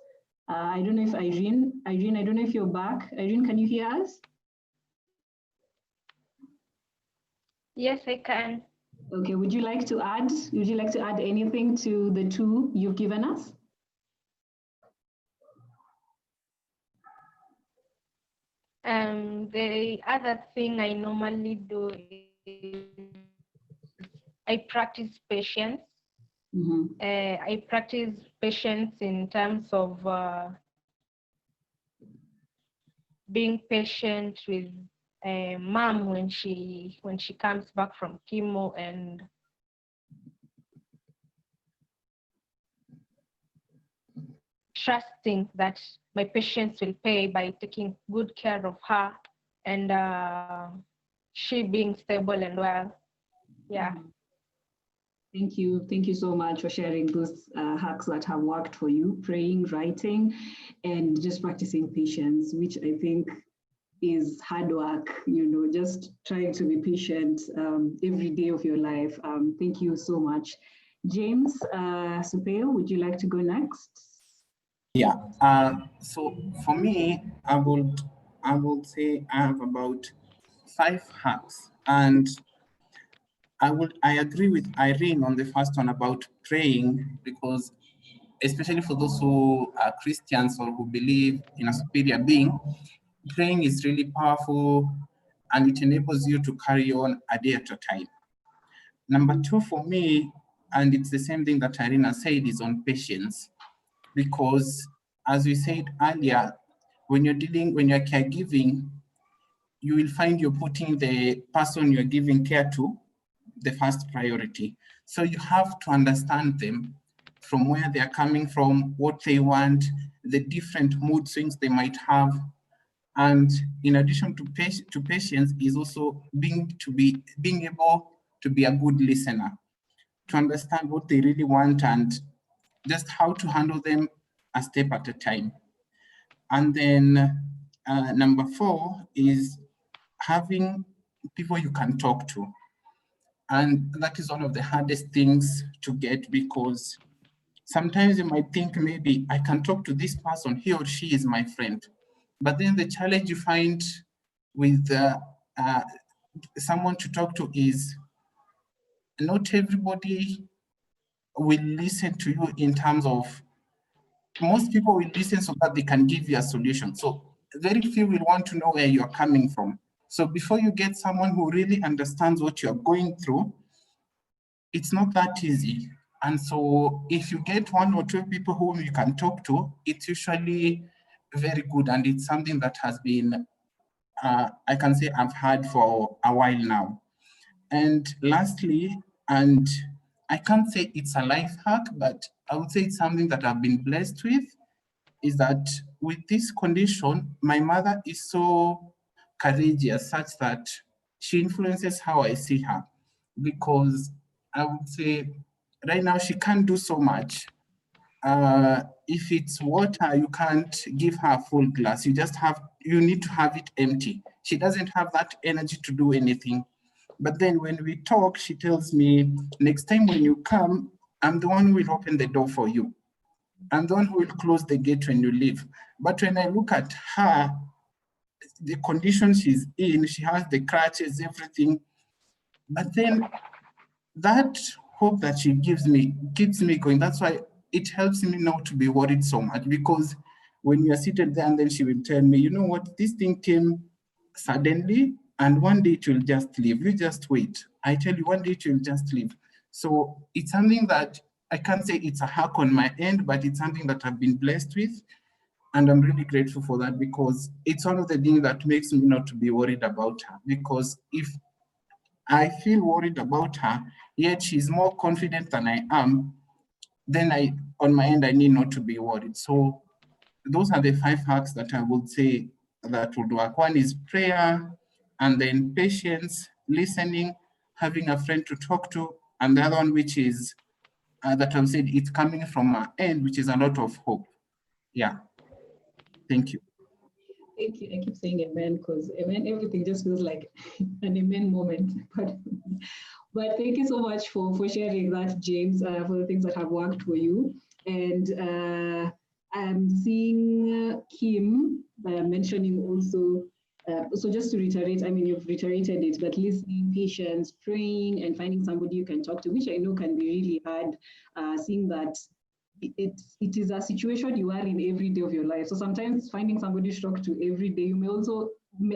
I don't know if Irene, I don't know if you're back. Irene, can you hear us? yes, I can. Okay, would you like to add anything to the two you've given us? The other thing I normally do is I practice patience. Mm-hmm. I practice patience in terms of being patient with mom when she comes back from chemo, and trusting that my patients will pay by taking good care of her, and she being stable and well. Yeah. Thank you so much for sharing those hacks that have worked for you: praying, writing, and just practicing patience, which I think is hard work, just trying to be patient every day of your life. Thank you so much. James Supeo, would you like to go next? Yeah, so for me, I would I would say I have about 5 hacks, and I agree with Irene on the first one about praying, because especially for those who are Christians or who believe in a superior being, praying is really powerful and it enables you to carry on a day at a time. Number 2 for me, and it's the same thing that Irina said, is on patience. Because as we said earlier, when you're caregiving, you will find you're putting the person you're giving care to the first priority. So you have to understand them, from where they're coming from, what they want, the different mood swings they might have. And in addition to patience is also being able to be a good listener, to understand what they really want and just how to handle them a step at a time. And then number 4 is having people you can talk to. And that is one of the hardest things to get, because sometimes you might think maybe I can talk to this person, he or she is my friend. But then the challenge you find with someone to talk to is not everybody will listen to you in terms of, most people will listen so that they can give you a solution. So very few will want to know where you're coming from. So before you get someone who really understands what you're going through, it's not that easy. And so if you get 1 or 2 people whom you can talk to, it's usually very good. And it's something that has been, I can say I've had for a while now. And lastly, and I can't say it's a life hack, but I would say it's something that I've been blessed with, is that with this condition, my mother is so courageous such that she influences how I see her. Because I would say right now she can't do so much. If it's water, you can't give her a full glass. You need to have it empty. She doesn't have that energy to do anything. But then when we talk, she tells me, next time when you come, I'm the one who will open the door for you. I'm the one who will close the gate when you leave. But when I look at her, the condition she's in, she has the crutches, everything. But then that hope that she gives me keeps me going. That's why it helps me not to be worried so much, because when you're seated there and then she will tell me, you know what, this thing came suddenly and one day it will just leave. You just wait. I tell you, one day it will just leave. So it's something that I can't say it's a hack on my end, but it's something that I've been blessed with. And I'm really grateful for that, because it's one of the things that makes me not to be worried about her. Because if I feel worried about her, yet she's more confident than I am, then on my end, I need not to be worried. So those are the 5 hacks that I would say that would work. One is prayer, and then patience, listening, having a friend to talk to, and the other one, which is that I've said, it's coming from our end, which is a lot of hope. Yeah. Thank you. Thank you. I keep saying amen because amen, everything just feels like an amen moment. But thank you so much for sharing that, James, for the things that have worked for you. And I'm seeing Kim mentioning also, so just to reiterate, I mean, you've reiterated it, but listening, patience, praying, and finding somebody you can talk to, which I know can be really hard, seeing that it is a situation you are in every day of your life. So sometimes finding somebody to talk to every day, you may also,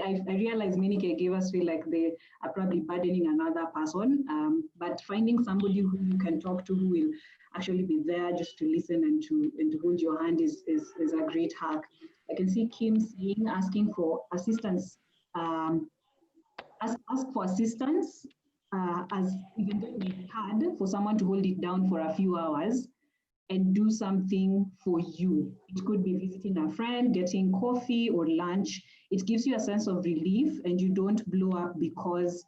I realize many caregivers feel like they are probably burdening another person, but finding somebody who you can talk to, who will actually be there just to listen and to hold your hand is a great hack. I can see Kim saying, asking for assistance, ask for assistance, as even though it may be hard for someone to hold it down for a few hours, and do something for you. It could be visiting a friend, getting coffee or lunch. It gives you a sense of relief and you don't blow up, because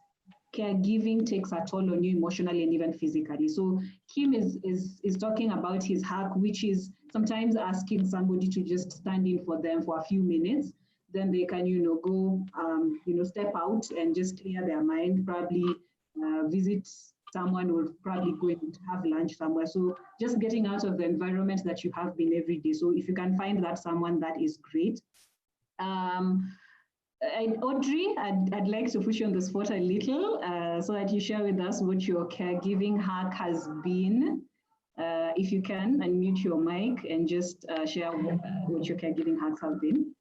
caregiving takes a toll on you emotionally and even physically. So Kim is talking about his hack, which is sometimes asking somebody to just stand in for them for a few minutes. Then they can, go, step out and just clear their mind, probably visit someone, or probably going to have lunch somewhere. So just getting out of the environment that you have been every day. So if you can find that someone, that is great. Audrey, I'd like to push you on the spot a little so that you share with us what your caregiving hack has been. If you can, unmute your mic and just share what your caregiving hacks have been.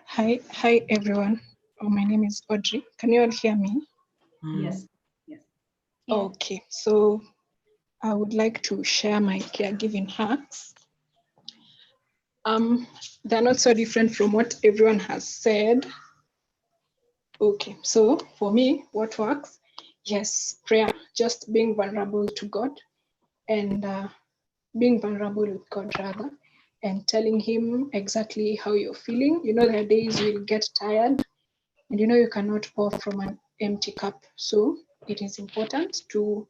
Hi everyone. My name is Audrey. Can you all hear me? Yes. Yes. Okay, so I would like to share my caregiving hacks. They're not so different from what everyone has said. Okay, so for me, what works? Yes, prayer, just being vulnerable to God and being vulnerable with God rather, and telling him exactly how you're feeling. You know, there are days you'll get tired and you know you cannot pour from an empty cup. So it is important to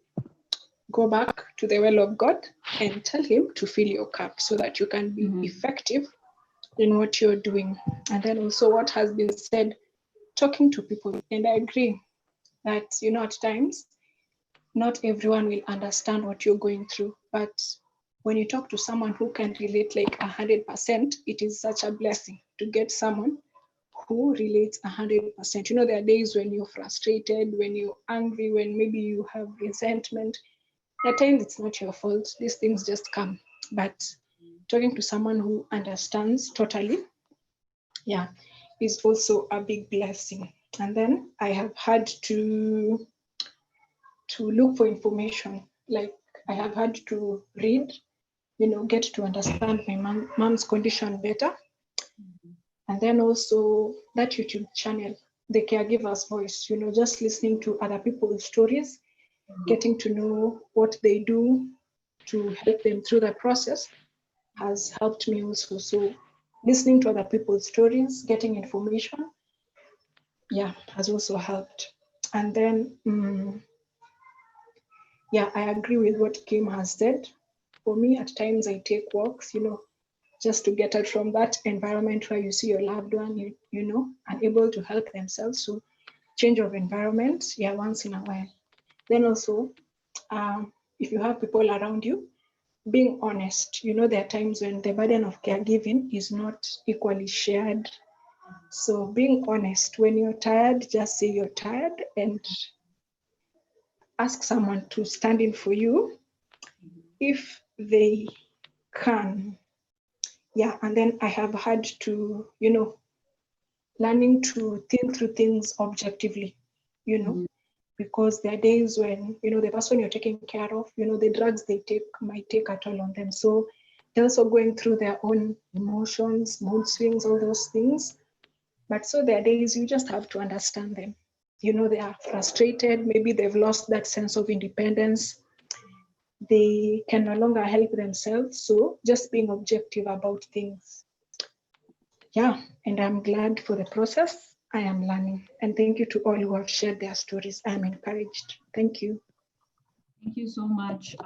go back to the well of God and tell him to fill your cup so that you can be effective in what you're doing. And then also what has been said, talking to people. And I agree that, you know, at times, not everyone will understand what you're going through. But when you talk to someone who can relate like 100%, it is such a blessing to get someone who relates 100%. You know, there are days when you're frustrated, when you're angry, when maybe you have resentment. At times it's not your fault. These things just come. But talking to someone who understands totally, yeah, is also a big blessing. And then I have had to look for information. Like I have had to read, you know, get to understand my mom's condition better. And then also that YouTube channel, the Caregivers Voice, you know, just listening to other people's stories, getting to know what they do to help them through the process has helped me also. So listening to other people's stories, getting information, yeah, has also helped. And then, yeah, I agree with what Kim has said. For me, at times I take walks, you know, just to get out from that environment where you see your loved one, you know, unable to help themselves. So change of environment, yeah, once in a while. Then also, if you have people around you, being honest. You know, there are times when the burden of caregiving is not equally shared. So being honest, when you're tired, just say you're tired and ask someone to stand in for you if they can. Yeah, and then I have had to, you know, learning to think through things objectively, you know, because there are days when, you know, the person you're taking care of, you know, the drugs they take might take a toll on them. So they're also going through their own emotions, mood swings, all those things. But so there are days you just have to understand them. You know, they are frustrated, maybe they've lost that sense of independence. They can no longer help themselves. So just being objective about things. Yeah, and I'm glad for the process. I am learning. And thank you to all who have shared their stories. I'm encouraged. Thank you. Thank you so much,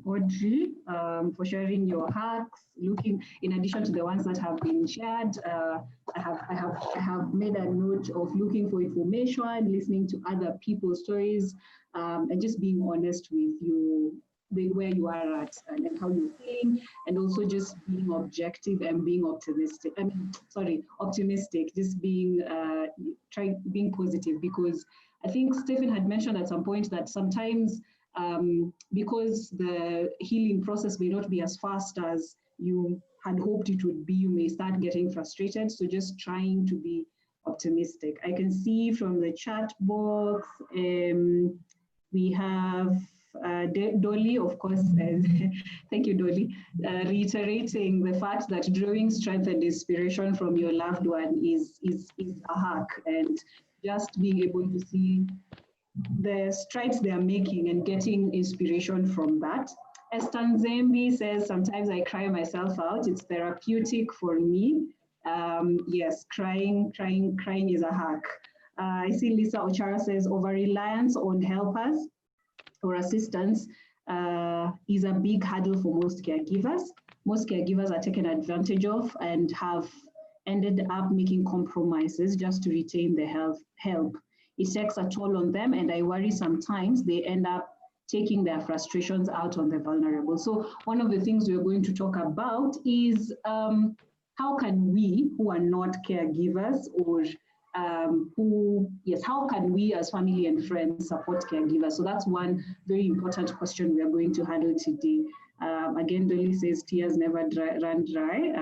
Audrey, for sharing your hacks. Looking, in addition to the ones that have been shared, I have made a note of looking for information, listening to other people's stories, and just being honest with you, where you are at and how you're feeling, and also just being objective and being optimistic. Optimistic. Just being being positive, because I think Stephen had mentioned at some point that sometimes. Because the healing process may not be as fast as you had hoped it would be, you may start getting frustrated. So just trying to be optimistic. I can see from the chat box, we have Dolly, of course, thank you, Dolly, reiterating the fact that drawing strength and inspiration from your loved one is a hack, and just being able to see the strides they are making and getting inspiration from that. Estan Zembi says, sometimes I cry myself out. It's therapeutic for me. Yes, crying is a hack. I see Lisa Ochara says, over-reliance on helpers or assistants is a big hurdle for most caregivers. Most caregivers are taken advantage of and have ended up making compromises just to retain the help. It takes a toll on them, and I worry sometimes they end up taking their frustrations out on the vulnerable. So one of the things we're going to talk about is how can we, who are not caregivers, or how can we as family and friends support caregivers? So that's one very important question we are going to handle today. Again, Dolly says tears never run dry.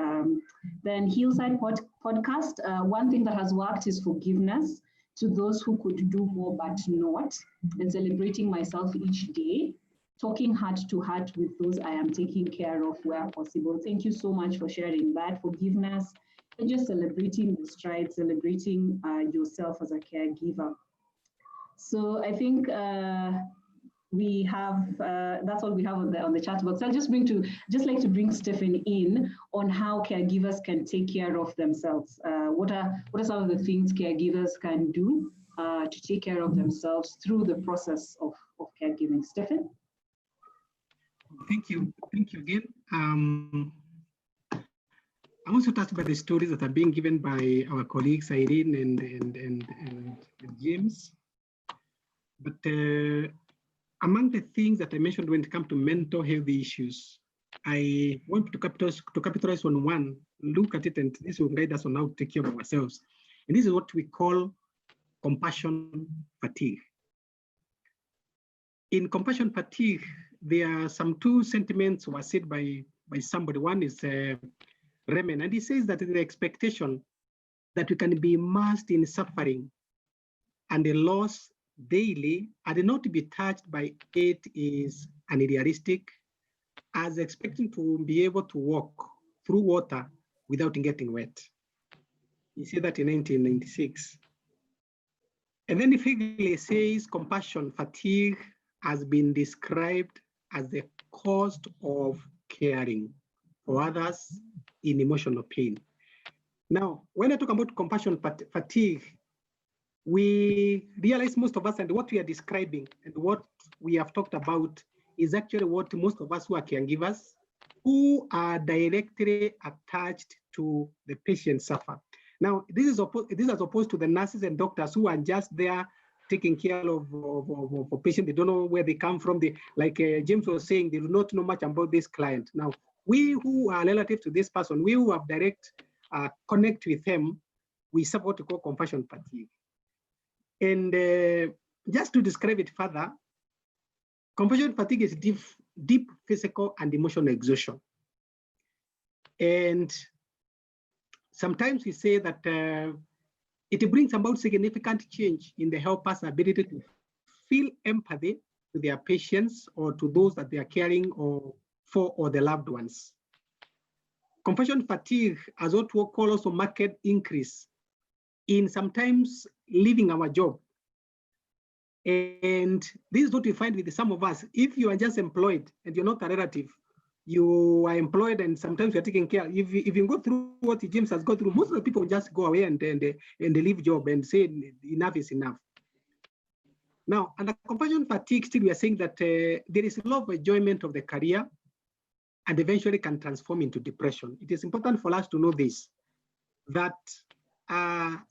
Then Hillside podcast, one thing that has worked is forgiveness to those who could do more but not, and celebrating myself each day, talking heart to heart with those I am taking care of where possible. Thank you so much for sharing that, forgiveness, and just celebrating the strides, celebrating yourself as a caregiver. So I think we have, that's all we have on the chat box. I'll just like to bring Stephen in on how caregivers can take care of themselves. What are some of the things caregivers can do to take care of themselves through the process of caregiving? Stephen? Thank you again. I'm also touched by the stories that are being given by our colleagues Irene and James. But among the things that I mentioned when it comes to mental health issues, I want to capitalize on one, look at it, and this will guide us on how to take care of ourselves. And this is what we call compassion fatigue. In compassion fatigue, there are some two sentiments were said by somebody. One is Remen, and he says that the expectation that we can be immersed in suffering and the loss daily and not to be touched by it is unrealistic, as expecting to be able to walk through water without getting wet. He said that in 1996. And then Figley says compassion fatigue has been described as the cost of caring for others in emotional pain. Now, when I talk about compassion fatigue, we realize most of us, and what we are describing and what we have talked about is actually what most of us who are caregivers, who are directly attached to the patient suffer. Now, this is as opposed to the nurses and doctors who are just there taking care of patients. They don't know where they come from. Like James was saying, they do not know much about this client. Now, we who are relative to this person, we who have direct connect with them, we suffer what we call compassion fatigue. And just to describe it further, compassion fatigue is deep physical and emotional exhaustion. And sometimes we say that it brings about significant change in the helper's ability to feel empathy to their patients or to those that they are caring for or their loved ones. Compassion fatigue has what we call also marked increase in sometimes leaving our job. And this is what we find with some of us. If you are just employed and you're not a relative, you are employed and sometimes you're taking care. If you go through what James has gone through, most of the people just go away and they leave job and say enough is enough. Now, under compassion fatigue, still we are saying that there is a lot of enjoyment of the career and eventually can transform into depression. It is important for us to know this, that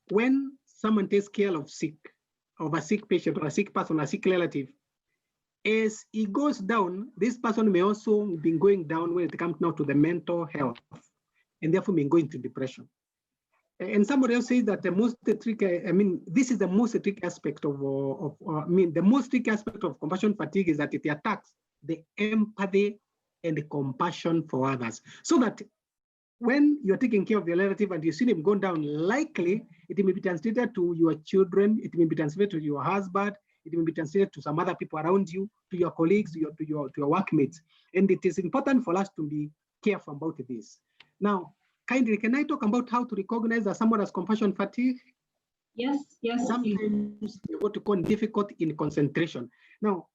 when someone takes care of a sick patient or a sick person, or a sick relative, as it goes down, this person may also be going down when it comes now to the mental health, and therefore may go into depression. And somebody else says that the most tricky, this is the most tricky aspect the most tricky aspect of compassion fatigue is that it attacks the empathy and the compassion for others. So that when you're taking care of your relative and you see them going down, likely it may be translated to your children, it may be translated to your husband, it may be translated to some other people around you, to your colleagues, to your workmates. And it is important for us to be careful about this. Now, kindly, can I talk about how to recognize that someone has compassion fatigue? Yes. Sometimes what we call difficult in concentration. Now,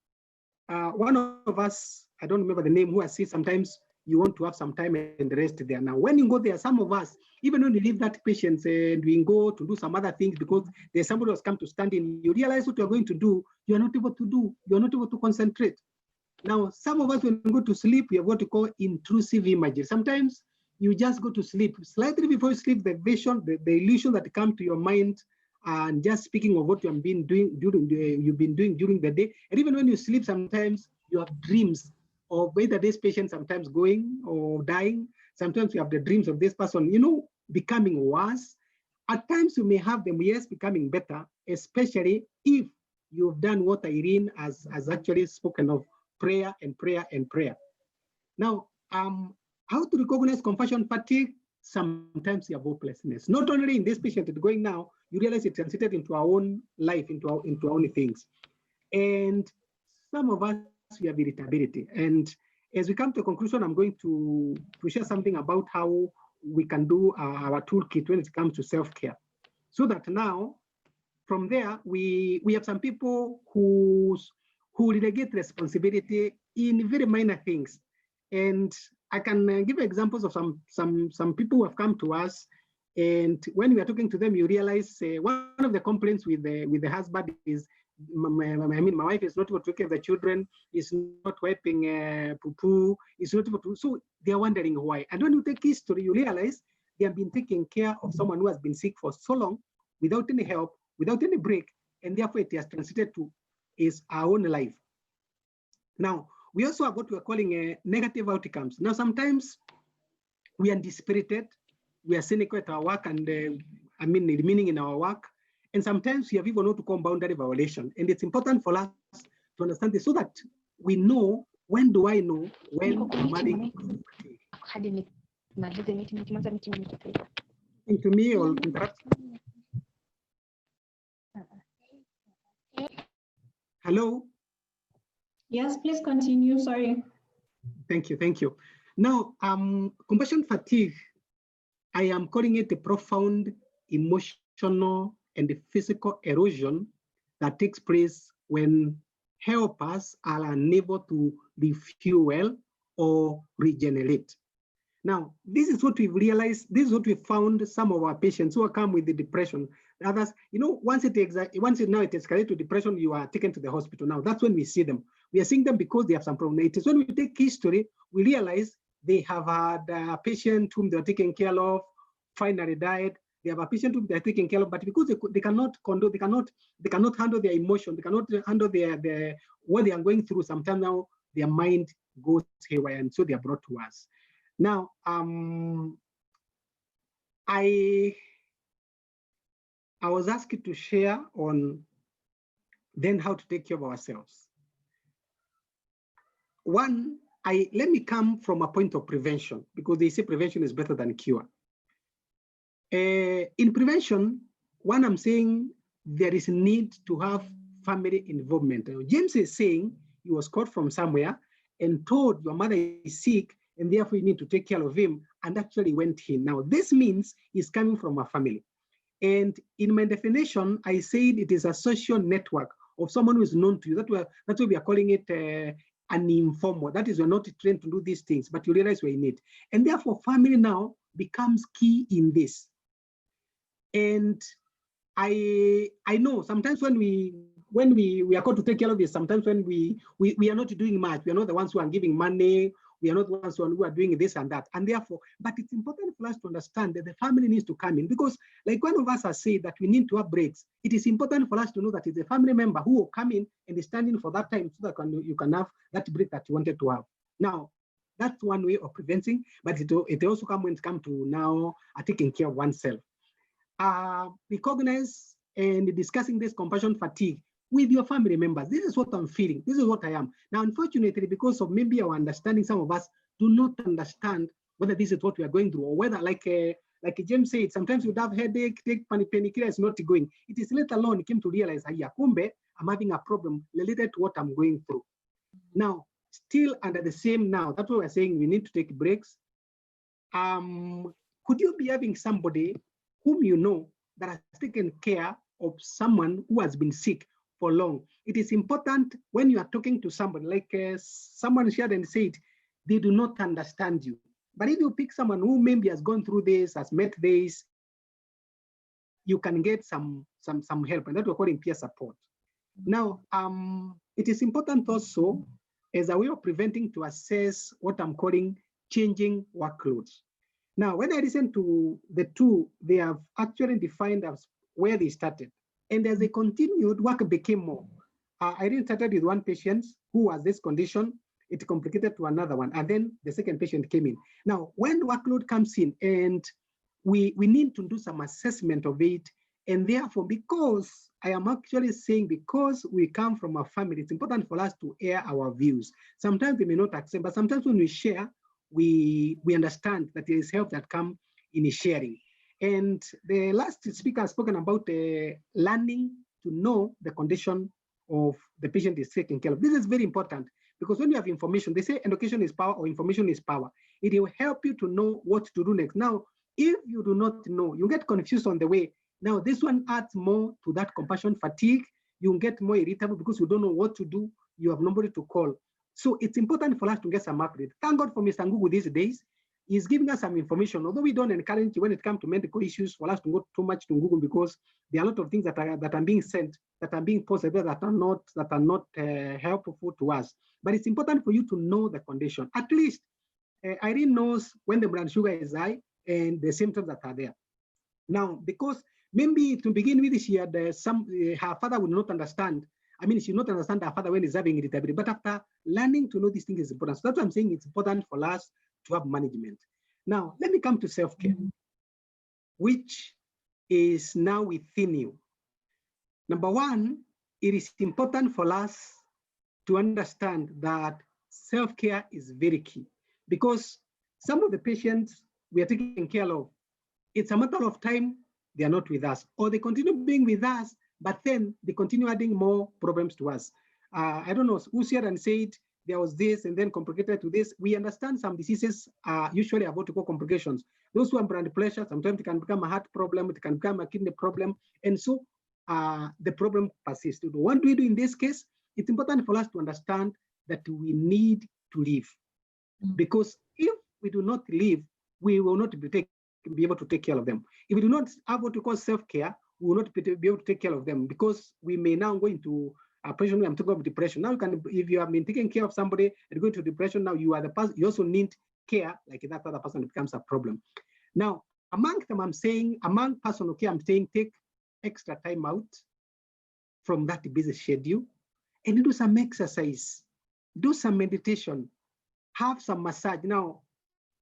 one of us, I don't remember the name, who has said sometimes you want to have some time and rest there. Now, when you go there, some of us, even when we leave that patient and we go to do some other things because there's somebody who has come to stand in, you realize what you're going to do, you're not able to do, you're not able to concentrate. Now, some of us, when we go to sleep, we have what we call intrusive images. Sometimes you just go to sleep. Slightly before you sleep, the vision, the illusion that come to your mind and just speaking of what you've been doing during the day. And even when you sleep, sometimes you have dreams of whether this patient sometimes going or dying. Sometimes you have the dreams of this person, becoming worse. At times you may have them, yes, becoming better, especially if you've done what Irene has actually spoken of, prayer and prayer and prayer. Now, how to recognize compassion fatigue? Sometimes you have hopelessness. Not only in this patient that's going now, you realize it transited into our own life, into our own things. And some of us, we have irritability. And as we come to a conclusion, I'm going to share something about how we can do our toolkit when it comes to self-care. So that now, from there, we have some people who delegate responsibility in very minor things. And I can give examples of some people who have come to us, and when we are talking to them, you realize one of the complaints with the husband is, my wife is not able to take care of the children, is not wiping poo-poo, is not able to, so they are wondering why. And when you take history, you realize they have been taking care of someone who has been sick for so long, without any help, without any break, and therefore it has transited to our own life. Now, we also have what we are calling negative outcomes. Now, sometimes we are dispirited, we are cynical at our work, and meaning in our work. And sometimes we have even what to call boundary violation. And it's important for us to understand this so that we know, when do I know when somebody into me or interrupt? Hello? Yes, please continue, sorry. Thank you. Now, compassion fatigue, I am calling it a profound emotional and physical erosion that takes place when helpers are unable to refuel or regenerate. Now, this is what we've realized, this is what we found some of our patients who are come with the depression. Others, once it escalates to depression, you are taken to the hospital. Now, that's when we see them. We are seeing them because they have some problem. It is when we take history, we realize they have had a patient whom they are taking care of, finally died. They have a patient whom they are taking care of, but because they cannot handle their emotion, they cannot handle their what they are going through. Sometimes now their mind goes haywire, and so they are brought to us. Now, I was asked to share on then how to take care of ourselves. One, let me come from a point of prevention, because they say prevention is better than cure. In prevention, one, I'm saying there is a need to have family involvement. James is saying he was caught from somewhere and told your mother is sick and therefore you need to take care of him, and actually went in. Now, this means he's coming from a family. And in my definition, I said it is a social network of someone who is known to you. That's why we are calling it an informal. That is, you're not trained to do these things, but you realize we're in it. And therefore, family now becomes key in this. And I know sometimes when we are called to take care of this, sometimes when we are not doing much, we are not the ones who are giving money, we are not the ones who are doing this and that. And therefore, but it's important for us to understand that the family needs to come in, because like one of us has said that we need to have breaks. It is important for us to know that it's a family member who will come in and is standing for that time so that you can have that break that you wanted to have. Now, that's one way of preventing, but it also comes when it comes to now taking care of oneself. Recognize and discussing this compassion fatigue with your family members. This is what I'm feeling. This is what I am. Now, unfortunately, because of maybe our understanding, some of us do not understand whether this is what we are going through, or whether, like James said, sometimes you'd have headache, take painkiller, is not going. It is let alone came to realize, kumbe, I'm having a problem related to what I'm going through. Now, still under the same now, that's why we're saying we need to take breaks. Could you be having somebody whom you know that has taken care of someone who has been sick for long? It is important when you are talking to somebody, like someone shared and said, they do not understand you. But if you pick someone who maybe has gone through this, has met this, you can get some help, and that we're calling peer support. Now, it is important also as a way of preventing to assess what I'm calling changing workloads. Now, when I listen to the two, they have actually defined as where they started. And as they continued, work became more. I really started with one patient who has this condition. It complicated to another one. And then the second patient came in. Now, when workload comes in and we need to do some assessment of it, and therefore, because I am actually saying, because we come from a family, it's important for us to air our views. Sometimes we may not accept, but sometimes when we share, we understand that there is help that comes in sharing. And the last speaker has spoken about learning to know the condition of the patient is taken care of. This is very important because when you have information, they say education is power or information is power. It will help you to know what to do next. Now, if you do not know, you get confused on the way. Now, this one adds more to that compassion fatigue. You get more irritable because you don't know what to do. You have nobody to call. So it's important for us to get some update. Thank God for Mr. Ngugu these days. He's giving us some information, although we don't encourage when it comes to medical issues for us to go too much to Google because there are a lot of things that are being sent, that are being posted there that are not helpful to us. But it's important for you to know the condition. At least Irene knows when the blood sugar is high and the symptoms that are there. Now, because maybe to begin with, she had her father would not understand. I mean, she would not understand her father when he's having irritability. But after learning to know these things is important. So that's why I'm saying it's important for us to have management. Now, let me come to self-care, which is now within you. Number one, it is important for us to understand that self-care is very key because some of the patients we are taking care of, it's a matter of time they are not with us, or they continue being with us, but then they continue adding more problems to us. I don't know who said and said there was this and then complicated to this. We understand some diseases are usually about to go complications. Those who have blood pressure, sometimes it can become a heart problem, it can become a kidney problem, and so the problem persists. What do we do in this case? It's important for us to understand that we need to live, because if we do not live, we will not be able to take care of them. If we do not have what we call self-care, we will not be able to take care of them because we may now go into depression. I'm talking about depression. Now, if you have been taking care of somebody and going to depression, now you are the person, you also need care, like that other person becomes a problem. Now, among them, I'm saying, among personal care, I'm saying take extra time out from that busy schedule and do some exercise, do some meditation, have some massage. Now,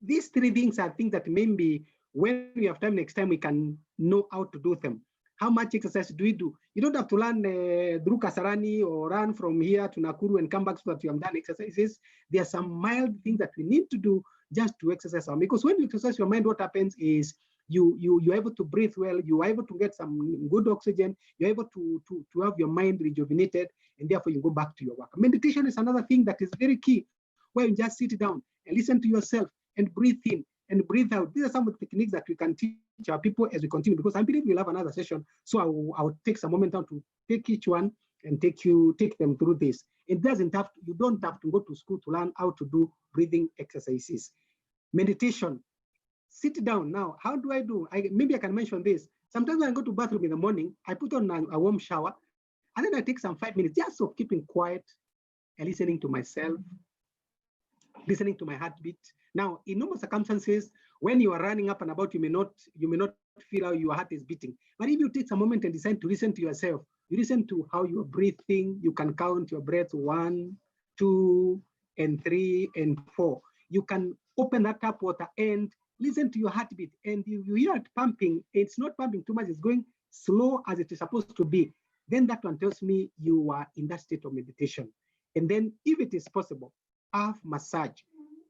these three things are things that maybe when we have time next time, we can know how to do them. How much exercise do we do? You don't have to run through Kasarani or run from here to Nakuru and come back so that you have done exercises. There are some mild things that we need to do just to exercise our mind. Because when you exercise your mind, what happens is you're able to breathe well, you're able to get some good oxygen, you're able to have your mind rejuvenated, and therefore you go back to your work. Meditation is another thing that is very key, where you just sit down and listen to yourself and breathe in and breathe out. These are some of the techniques that we can teach our people as we continue, because I believe we'll have another session. So I will take some moment down to take each one and take them through this. You don't have to go to school to learn how to do breathing exercises. Meditation, sit down. Now, how do I do? Maybe I can mention this. Sometimes when I go to the bathroom in the morning, I put on a warm shower, and then I take some 5 minutes just of keeping quiet and listening to myself, listening to my heartbeat. Now, in normal circumstances, when you are running up and about, you may not feel how your heart is beating. But if you take some moment and decide to listen to yourself, you listen to how you're breathing, you can count your breath 1, 2, and 3, and 4. You can open that tap water and listen to your heartbeat. And you hear it pumping. It's not pumping too much, it's going slow as it is supposed to be. Then that one tells me you are in that state of meditation. And then if it is possible, have massage.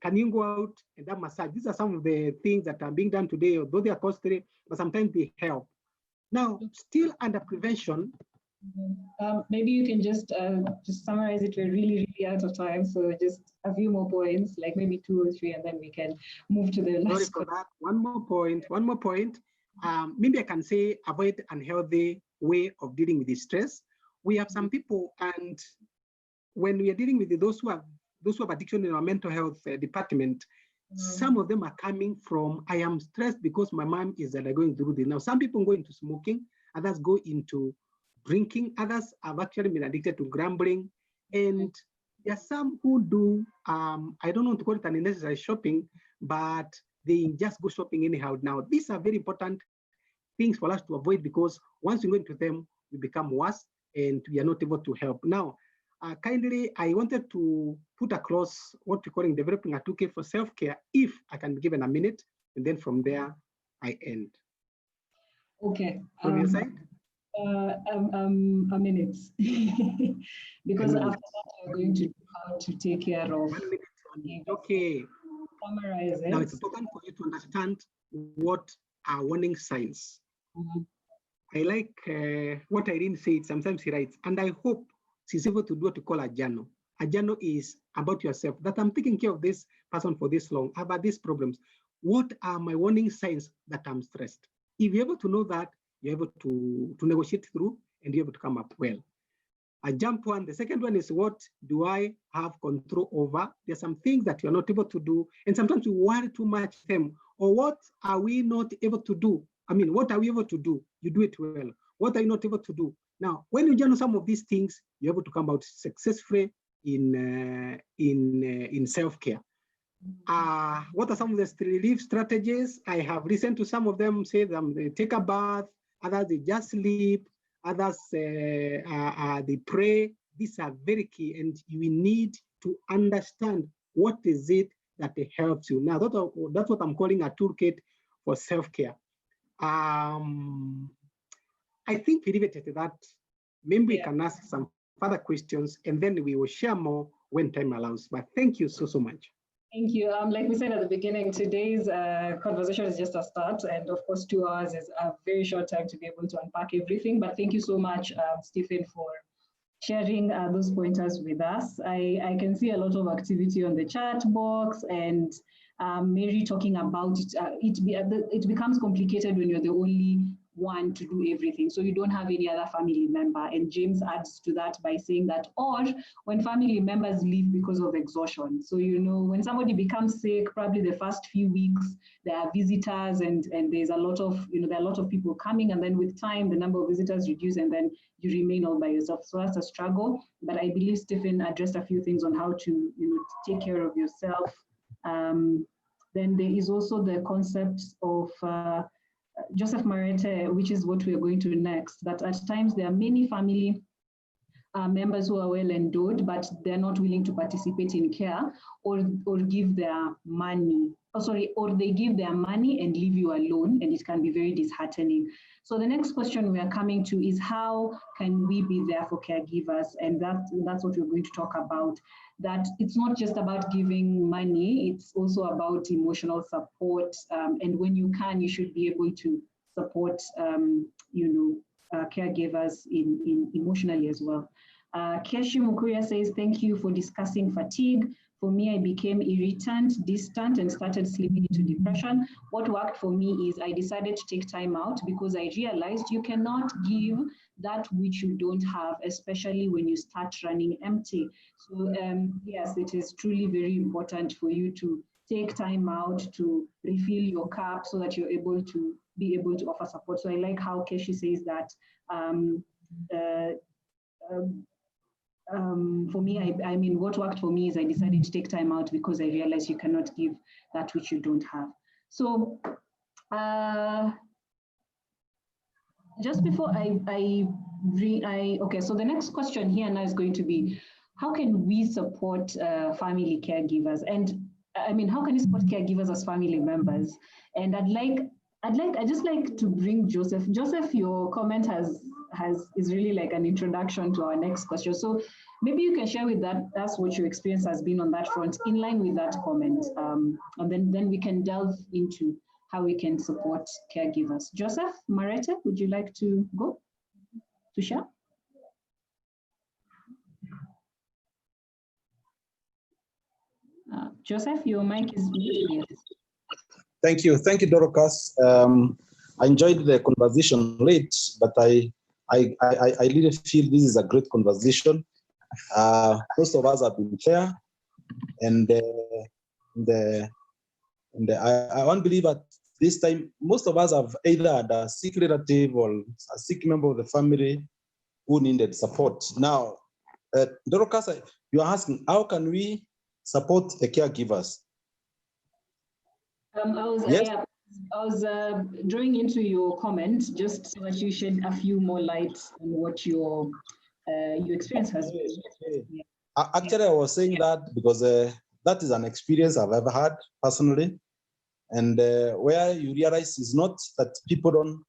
Can you go out and have massage? These are some of the things that are being done today, although they are costly, but sometimes they help. Now, still under prevention. Maybe you can just summarize it. We're really out of time. So just a few more points, like maybe 2 or 3, and then we can move to the last. Sorry for that. One more point. Maybe I can say avoid unhealthy way of dealing with the stress. We have some people, and when we are dealing with those who have addiction in our mental health department, some of them are coming from, I am stressed because my mom is going through this. Now, some people go into smoking, others go into drinking, others have actually been addicted to gambling. And there are some who do, I don't want to call it an unnecessary shopping, but they just go shopping anyhow. Now, these are very important things for us to avoid, because once we go into them, we become worse and we are not able to help. Now, kindly, I wanted to put across what we're calling developing a toolkit for self-care, if I can be given a minute, and then from there, I end. Okay. From your side? A minute. Because after that, we're going to know how to take care of. 1 minute only. Okay. Summarize it. Now, it's important for you to understand what are warning signs. I like what Irene said, sometimes he writes, and I hope she's able to do what we call a journal. A journal is about yourself, that I'm taking care of this person for this long, about these problems. What are my warning signs that I'm stressed? If you're able to know that, you're able to negotiate through and you're able to come up well. I jump one. The second one is, what do I have control over? There's some things that you're not able to do, and sometimes we worry too much them. Or what are we not able to do? I mean, what are we able to do? You do it well. What are you not able to do? Now, when you journal some of these things, you're able to come out successfully in self-care. What are some of the relief strategies? I have listened to some of them say they take a bath, others they just sleep, others they pray. These are very key, and you need to understand what is it that helps you. Now, that's what I'm calling a toolkit for self-care. I think we leave it at that. Maybe we can ask some further questions, and then we will share more when time allows. But thank you so much. Thank you. Like we said at the beginning, today's conversation is just a start, and of course 2 hours is a very short time to be able to unpack everything. But thank you so much, Stephen, for sharing those pointers with us. I can see a lot of activity on the chat box, and Mary talking about it. It becomes complicated when you're the only one to do everything, so you don't have any other family member. And James adds to that by saying that, or when family members leave because of exhaustion. So, you know, when somebody becomes sick, probably the first few weeks, there are visitors, and there's a lot of, you know, there are a lot of people coming, and then with time, the number of visitors reduce, and then you remain all by yourself. So that's a struggle. But I believe Stephen addressed a few things on how to, you know, take care of yourself. Then there is also the concept of Joseph Marete, which is what we are going to next, that at times there are many family members who are well endowed, but they're not willing to participate in care or give their money, or they give their money and leave you alone, and it can be very disheartening. So the next question we are coming to is, how can we be there for caregivers? And that's what we're going to talk about, that it's not just about giving money, it's also about emotional support. And when you can, you should be able to support, caregivers in emotionally as well. Keshi Mukuya says, thank you for discussing fatigue. For me, I became irritant, distant, and started slipping into depression. What worked for me is I decided to take time out because I realized you cannot give that which you don't have, especially when you start running empty. So yes, it is truly very important for you to take time out to refill your cup so that you're able to offer support. So I like how Keshi says that for me, I mean, what worked for me is I decided to take time out because I realized you cannot give that which you don't have. So just before okay, so the next question here now is going to be, how can we support family caregivers? And I mean, how can we support caregivers as family members? And I'd just like to bring Joseph. Joseph, your comment is really like an introduction to our next question. So maybe you can share with us what your experience has been on that front in line with that comment. And then we can delve into how we can support caregivers. Joseph Marete, would you like to go to share? Joseph, your mic is muted. Thank you, Dorcas. I enjoyed the conversation late, but I really feel this is a great conversation. Most of us have been there, and I want to believe that this time most of us have either had a sick relative or a sick member of the family who needed support. Now, Dorcas, you are asking, how can we support the caregivers? I was yes. was drawing into your comment just so that you shed a few more light on what your experience has been. Yeah. Actually, I was saying that because that is an experience I've ever had personally, and where you realize is not that people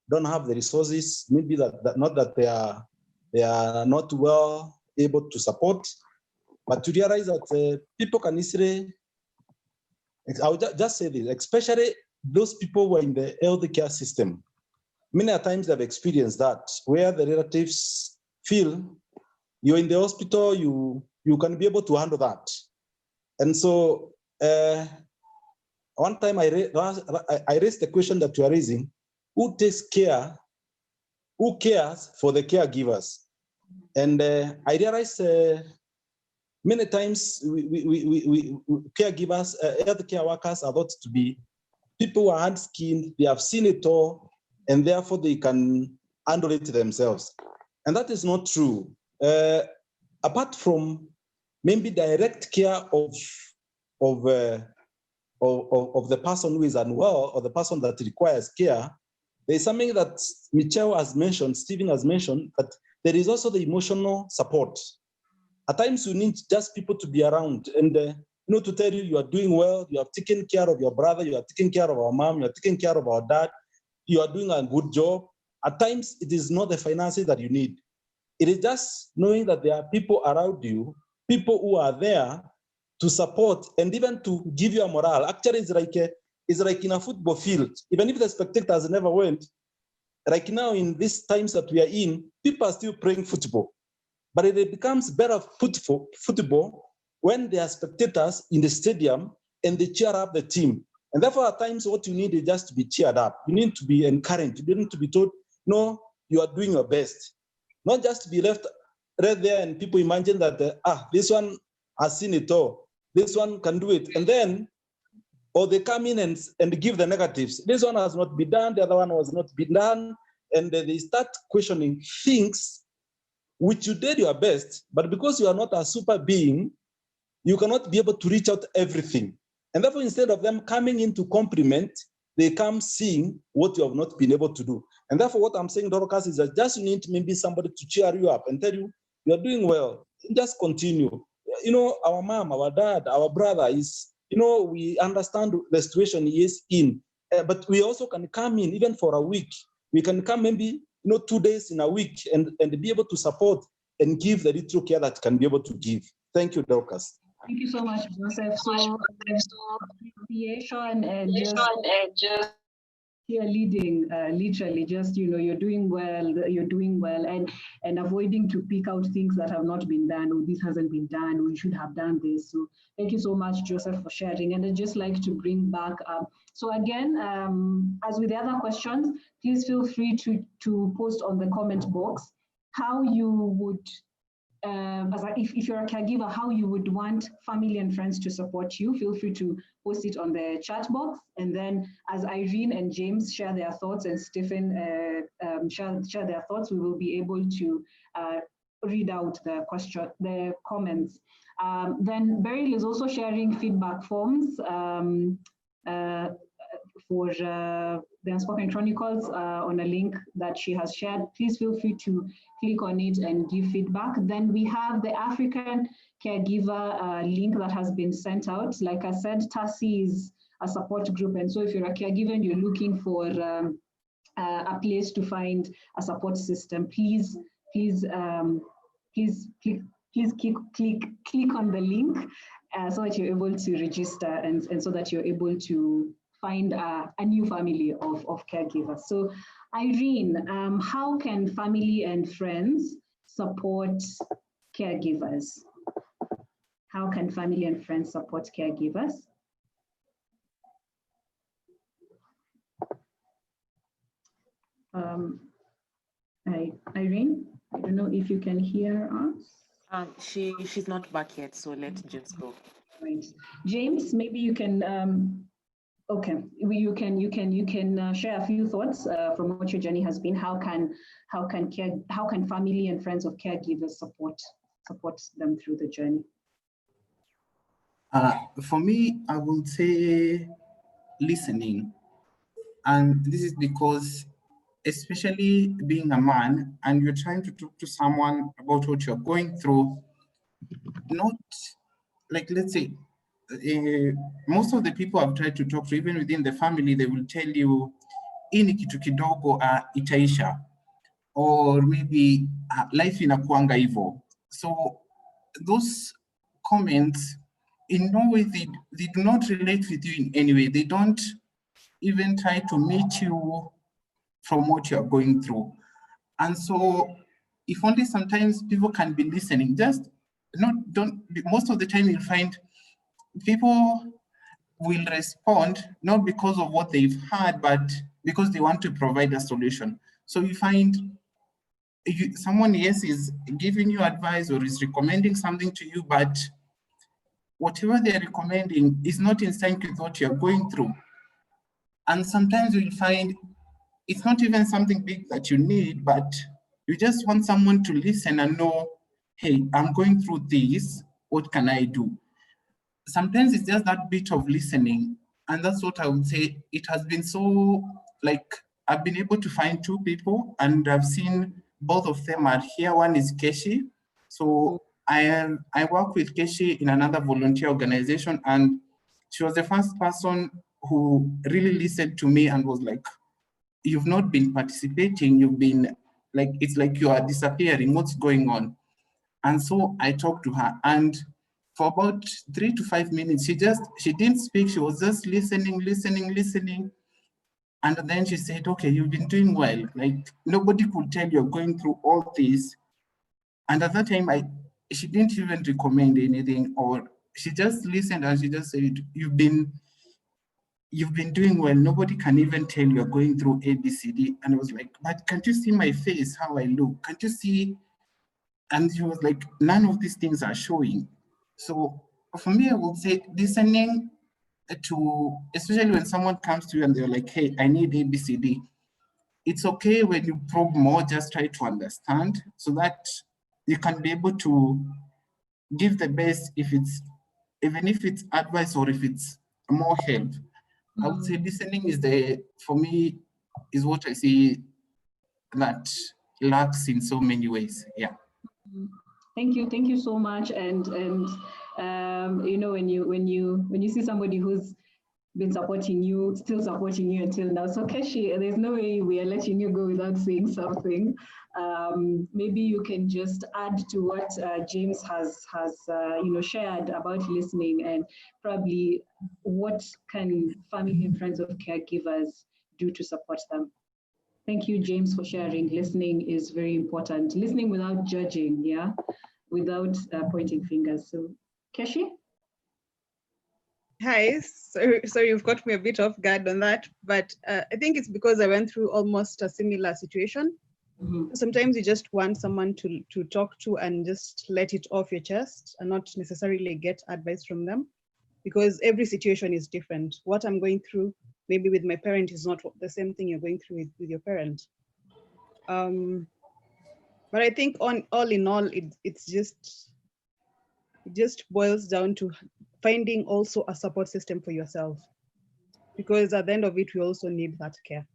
don't have the resources, maybe not that they are not well able to support, but to realize that people can easily. I'll just say this, especially those people who are in the elder care system. Many times they've experienced that, where the relatives feel you're in the hospital, you can be able to handle that. And so one time I raised the question that you are raising, who takes care, who cares for the caregivers? And I realized many times we caregivers, healthcare workers are thought to be people who are hard-skinned, they have seen it all, and therefore they can handle it themselves. And that is not true. Apart from maybe direct care of the person who is unwell or the person that requires care, there's something that Michira has mentioned, Stephen has mentioned, that there is also the emotional support. At times you need just people to be around and to tell you are doing well, you have taken care of your brother, you are taking care of our mom, you are taking care of our dad, you are doing a good job. At times it is not the finances that you need. It is just knowing that there are people around you, people who are there to support and even to give you a morale. Actually, it's like in a football field. Even if the spectators never went, like now in these times that we are in, people are still playing football. But it becomes better football when there are spectators in the stadium and they cheer up the team. And therefore, at times, what you need is just to be cheered up. You need to be encouraged. You need to be told, no, you are doing your best. Not just to be left right there and people imagine that, this one has seen it all. This one can do it. And then, or they come in and give the negatives. This one has not been done. The other one was not been done. And they start questioning things which you did your best, but because you are not a super being, you cannot be able to reach out everything. And therefore, instead of them coming in to compliment, they come seeing what you have not been able to do. And therefore, what I'm saying, Dorcas, is that just you need maybe somebody to cheer you up and tell you, you're doing well, just continue. Our mom, our dad, our brother is, we understand the situation he is in, but we also can come in even for a week. We can come maybe 2 days in a week and be able to support and give the little care that can be able to give. Thank you, Dorcas. Thank you so much, Joseph. So appreciation and just cheerleading, literally just, you're doing well, and avoiding to pick out things that have not been done, or this hasn't been done, or you should have done this. So thank you so much, Joseph, for sharing. And I'd just like to bring back up. So again, as with the other questions, please feel free to post on the comment box how you would, if you're a caregiver, how you would want family and friends to support you. Feel free to post it on the chat box. And then as Irene and James share their thoughts and Stephen share their thoughts, we will be able to read out the comments. Then Beryl is also sharing feedback forms for the Unspoken Chronicles on a link that she has shared. Please feel free to click on it and give feedback. Then we have the African Caregiver link that has been sent out. Like I said, TACI is a support group. And so if you're a caregiver and you're looking for a place to find a support system, please click on the link so that you're able to register and so that you're able to find a new family of caregivers. So Irene, how can family and friends support caregivers? How can family and friends support caregivers? Irene, I don't know if you can hear us. She's not back yet, so let James go. Right. James, maybe you can okay, you can share a few thoughts from what your journey has been. How can family and friends of caregivers support them through the journey? For me, I would say listening. And this is because, especially being a man, and you're trying to talk to someone about what you're going through, not like, let's say, most of the people I've tried to talk to, even within the family, they will tell you, "Hii ni kitu kidogo, itaisha," or maybe life inakuanga hivyo. So those comments, in no way, they do not relate with you in any way. They don't even try to meet you from what you're going through. And so if only sometimes people can be listening, just most of the time you'll find people will respond not because of what they've heard, but because they want to provide a solution. So you find someone, yes, is giving you advice or is recommending something to you, but whatever they're recommending is not in sync with what you're going through. And sometimes you'll find it's not even something big that you need, but you just want someone to listen and know, hey, I'm going through this, what can I do? Sometimes it's just that bit of listening. And that's what I would say. It has been so, like, I've been able to find 2 people, and I've seen both of them are here. One is Keshi. So I work with Keshi in another volunteer organization, and she was the first person who really listened to me and was like, "You've not been participating, you've been like, it's like you are disappearing, what's going on?" And so I talked to her, and for about 3 to 5 minutes, she didn't speak, she was just listening. And then she said, "Okay, you've been doing well. Like, nobody could tell you're going through all this." And at that time, she didn't even recommend anything, or she just listened and she just said, you've been doing well. Nobody can even tell you're going through ABCD. And I was like, "But can't you see my face, how I look? Can't you see?" And she was like, "None of these things are showing." So for me, I would say listening to, especially when someone comes to you and they're like, "Hey, I need ABCD." It's okay when you probe more, just try to understand so that you can be able to give the best, even if it's advice or if it's more help. I would say listening is for me, is what I see that lacks in so many ways. Yeah. Thank you so much. And you know, when you see somebody who's been supporting you, still supporting you until now. So Keshi, there's no way we are letting you go without saying something. Maybe you can just add to what James has shared about listening, and probably what can family and friends of caregivers do to support them. Thank you, James, for sharing. Listening is very important. Listening without judging, yeah, without pointing fingers. So, Keshi? Hi, sorry, you've got me a bit off guard on that, but I think it's because I went through almost a similar situation. Sometimes you just want someone to talk to and just let it off your chest and not necessarily get advice from them, because every situation is different. What I'm going through maybe with my parent is not the same thing you're going through with your parent. But I think all in all, it just boils down to finding also a support system for yourself, because at the end of it, we also need that care.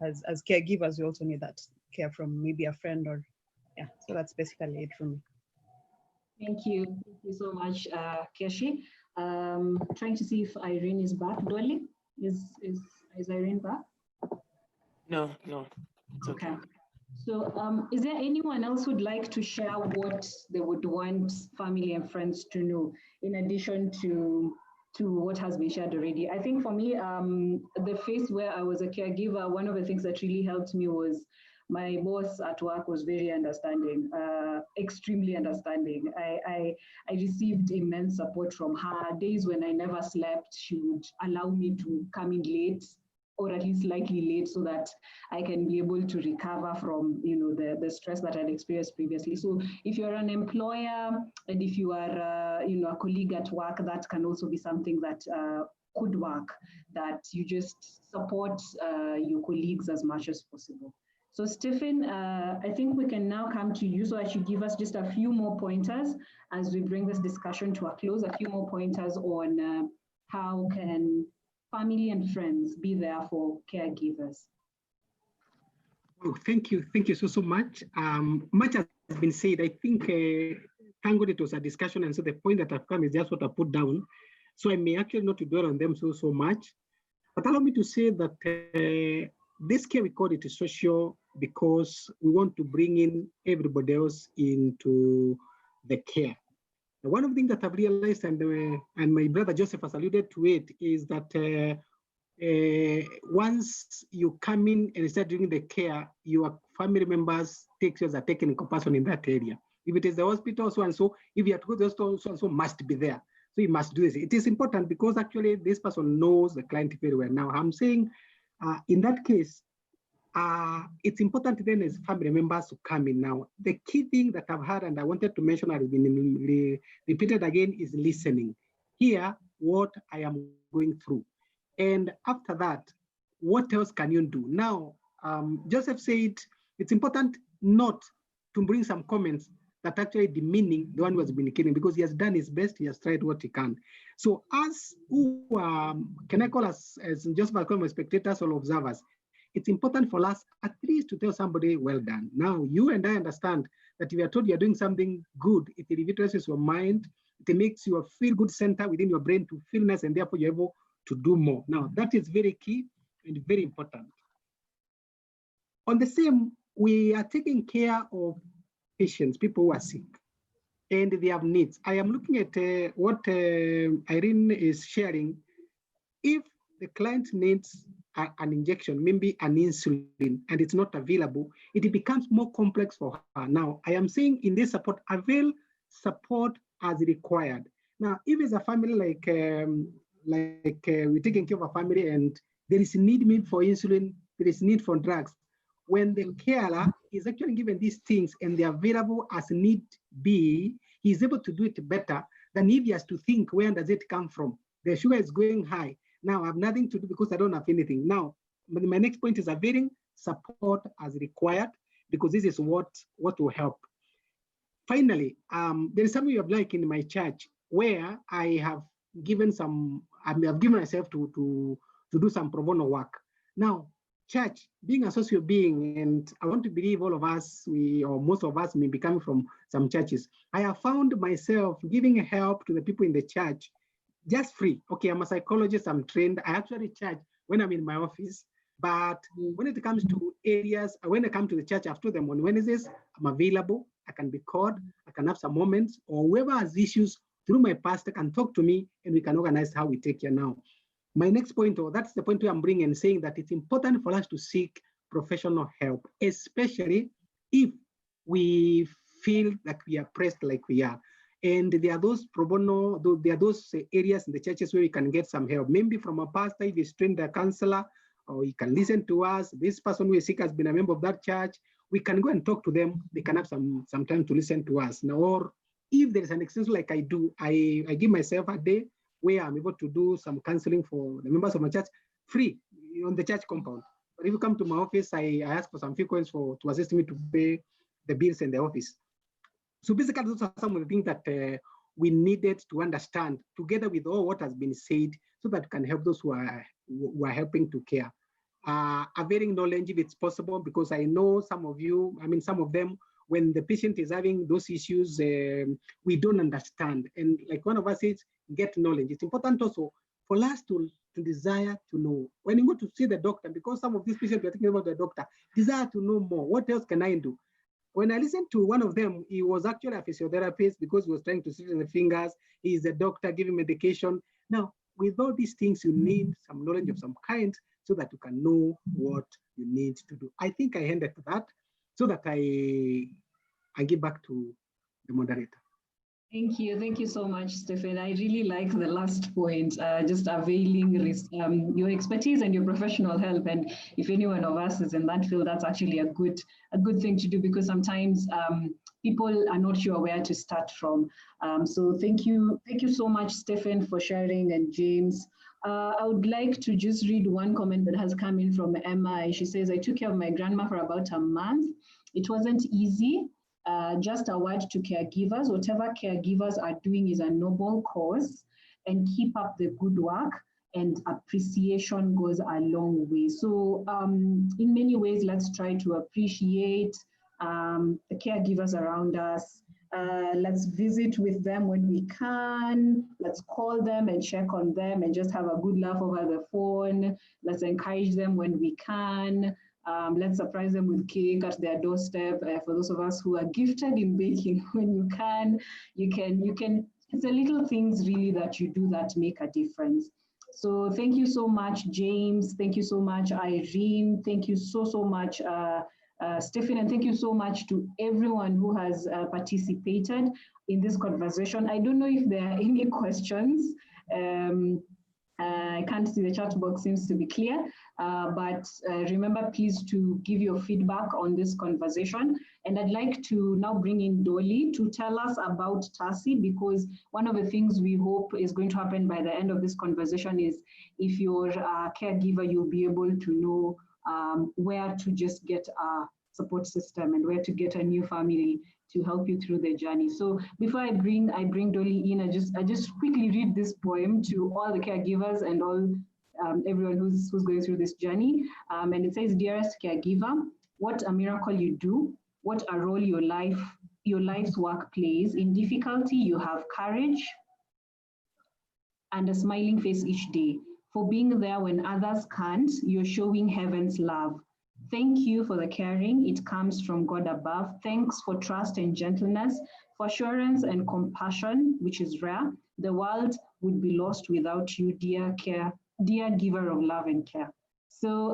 As caregivers, we also need that care from maybe a friend, or yeah. So that's basically it from me. Thank you so much, Keshi. Trying to see if Irene is back. Dolly, is Irene back? No, it's okay. So is there anyone else who'd like to share what they would want family and friends to know, in addition to what has been shared already? I think for me, the phase where I was a caregiver, one of the things that really helped me was my boss at work was very understanding, extremely understanding. I received immense support from her. Days when I never slept, she would allow me to come in late, or at least slightly late, so that I can be able to recover from the stress that I'd experienced previously. So if you're an employer and if you are a colleague at work, that can also be something that could work, that you just support your colleagues as much as possible. So Stephen, I think we can now come to you so that you give us just a few more pointers as we bring this discussion to a close, a few more pointers on how can family and friends be there for caregivers? Oh, thank you so much. Much has been said. I think, thank God it was a discussion, and so the point that I've come is just what I put down. So I may actually not to dwell on them so much, but allow me to say that this care, we call it social because we want to bring in everybody else into the care. Now, one of the things that I've realized, and my brother Joseph has alluded to it, is that once you come in and start doing the care, your family members are taken compassion in that area. If it is the hospital, so and so, if you have to go to the hospital, so and so must be there. So you must do this. It is important because actually this person knows the client very well. Now I'm saying in that case, it's important then as family members to come in. Now, the key thing that I've heard and I wanted to mention, I've been repeated again, is listening. Hear what I am going through. And after that, what else can you do? Now, Joseph said it's important not to bring some comments that actually demeaning the one who has been killing, because he has done his best, he has tried what he can. So as who, can I call us as just by calling spectators or observers, it's important for us at least to tell somebody, well done. Now, you and I understand that if you are told you're doing something good, it revitalizes your mind, it makes you a feel-good center within your brain to feel nice, and therefore you're able to do more. Now, that is very key and very important. On the same, we are taking care of patients, people who are sick, and they have needs. I am looking at what Irene is sharing. If the client needs an injection, maybe an insulin, and it's not available, it becomes more complex for her. Now, I am saying in this support, avail support as required. Now, if it's a family like we're taking care of a family and there is a need for insulin, there is need for drugs, when the carer is actually given these things and they're available as need be, he's able to do it better than if he has to think, where does it come from? The sugar is going high. Now I have nothing to do because I don't have anything. Now, my next point is availing support as required, because this is what will help. Finally, there is something you have like in my church where I have given myself to do some pro bono work. Now, church, being a social being, and I want to believe all of us, or most of us may be coming from some churches. I have found myself giving help to the people in the church, just free. Okay, I'm a psychologist, I'm trained. I actually charge when I'm in my office, but when it comes to areas, when I come to the church, I've told them on Wednesdays, I'm available, I can be called, I can have some moments, or whoever has issues through my pastor can talk to me and we can organize how we take care now. My next point, or that's the point where I'm bringing and saying that it's important for us to seek professional help, especially if we feel that we are pressed like we are. And there are those pro bono, there are those areas in the churches where we can get some help, maybe from a pastor, if he's trained a counselor, or he can listen to us. This person who is sick has been a member of that church. We can go and talk to them. They can have some time to listen to us. Now, or if there is an extension like I do, I give myself a day where I'm able to do some counseling for the members of my church, free on the church compound. But if you come to my office, I ask for some few coins to assist me to pay the bills in the office. So basically, those are some of the things that we needed to understand together with all what has been said, so that we can help those who are helping to care. Availing knowledge if it's possible, because I know some of you, some of them, when the patient is having those issues, we don't understand. And like one of us says, get knowledge. It's important also for us to desire to know. When you go to see the doctor, because some of these patients we are thinking about the doctor, desire to know more. What else can I do? When I listened to one of them, he was actually a physiotherapist because he was trying to sit in the fingers. He is a doctor giving medication. Now, with all these things, you need some knowledge of some kind so that you can know what you need to do. I think I ended to that so that I give back to the moderator. Thank you so much, Stephen. I really like the last point, just availing your expertise and your professional help. And if any one of us is in that field, that's actually a good thing to do, because sometimes people are not sure where to start from. So thank you so much, Stephen, for sharing, and James. I would like to just read one comment that has come in from Emma. She says, I took care of my grandma for about a month. It wasn't easy. Just a word to caregivers, whatever caregivers are doing is a noble cause, and keep up the good work. and appreciation goes a long way. So in many ways, let's try to appreciate the caregivers around us. Let's visit with them when we can. Let's call them and check on them and just have a good laugh over the phone. Let's encourage them when we can. Let's surprise them with cake at their doorstep. For those of us who are gifted in baking, when you can. It's the little things really that you do that make a difference. So thank you so much, James. Thank you so much, Irene. Thank you so much, Stephen, and thank you so much to everyone who has participated in this conversation. I don't know if there are any questions. I can't see, the chat box seems to be clear, but remember please to give your feedback on this conversation. And I'd like to now bring in Dolly to tell us about TACI, because one of the things we hope is going to happen by the end of this conversation is if you're a caregiver, you'll be able to know where to just get a support system and where to get a new family to help you through the journey. So before I bring Dolly in, I just quickly read this poem to all the caregivers and all everyone who's going through this journey. And it says, "Dearest caregiver, what a miracle you do, what a role your life's work plays. In difficulty, you have courage and a smiling face each day. For being there when others can't, you're showing heaven's love. Thank you for the caring, it comes from God above. Thanks for trust and gentleness, for assurance and compassion, which is rare. The world would be lost without you, dear giver of love and care." So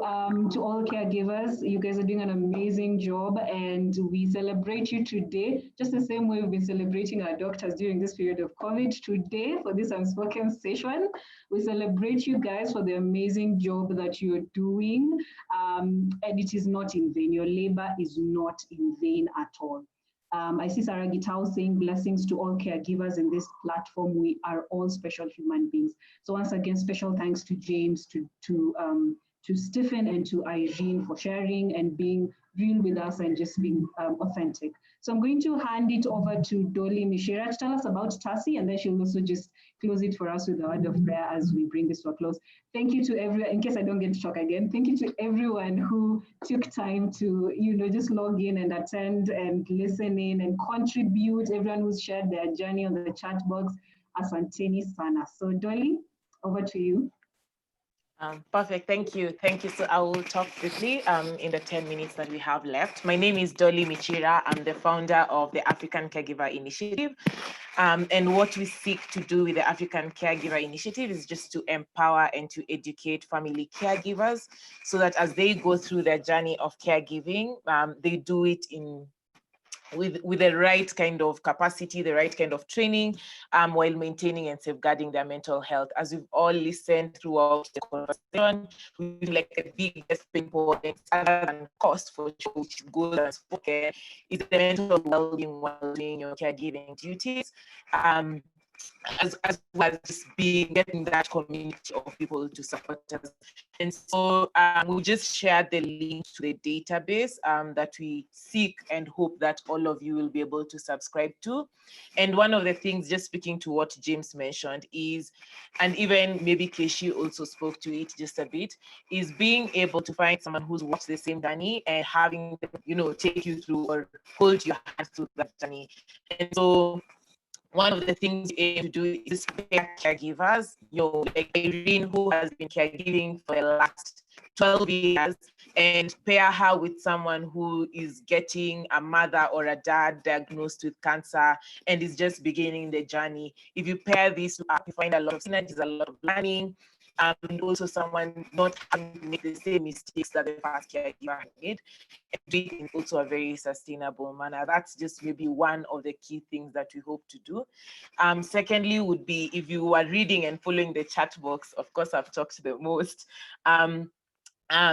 to all caregivers, you guys are doing an amazing job, and we celebrate you today, just the same way we've been celebrating our doctors during this period of COVID. Today, for this Unspoken session, we celebrate you guys for the amazing job that you're doing, and it is not in vain. Your labor is not in vain at all. I see Sarah Gitao saying, "Blessings to all caregivers in this platform. We are all special human beings." So once again, special thanks to James, to Stephen, and to Irene for sharing and being real with us and just being authentic. So I'm going to hand it over to Dolly Michira to tell us about TACI, and then she'll also just close it for us with a word of prayer as we bring this to a close. Thank you to everyone, in case I don't get to talk again, thank you to everyone who took time to, just log in and attend and listen in and contribute, everyone who's shared their journey on the chat box. Asanteni sana. So Dolly, over to you. Perfect, thank you. So I will talk briefly in the 10 minutes that we have left. My name is Dolly Michira. I'm the founder of the African Caregiver Initiative. And what we seek to do with the African Caregiver Initiative is just to empower and to educate family caregivers so that as they go through their journey of caregiving, they do it with the right kind of capacity, the right kind of training, while maintaining and safeguarding their mental health. As we've all listened throughout the conversation, we like the biggest pain point, other than cost for which goes unspoken, is the mental well-being while doing your caregiving duties. As well as just getting that community of people to support us. And so we just shared the link to the database that we seek and hope that all of you will be able to subscribe to. And one of the things, just speaking to what James mentioned is, and even maybe Keshi also spoke to it just a bit, is being able to find someone who's watched the same journey and having them, take you through or hold your hands through that journey. And so one of the things we aim to do is pair caregivers, like Irene, who has been caregiving for the last 12 years, and pair her with someone who is getting a mother or a dad diagnosed with cancer and is just beginning the journey. If you pair these up, you find a lot of synergies, a lot of learning, and also someone not having to make the same mistakes that the past caregiver made, and do it in also a very sustainable manner. That's just maybe one of the key things that we hope to do. Secondly would be, if you are reading and following the chat box, of course I've talked the most,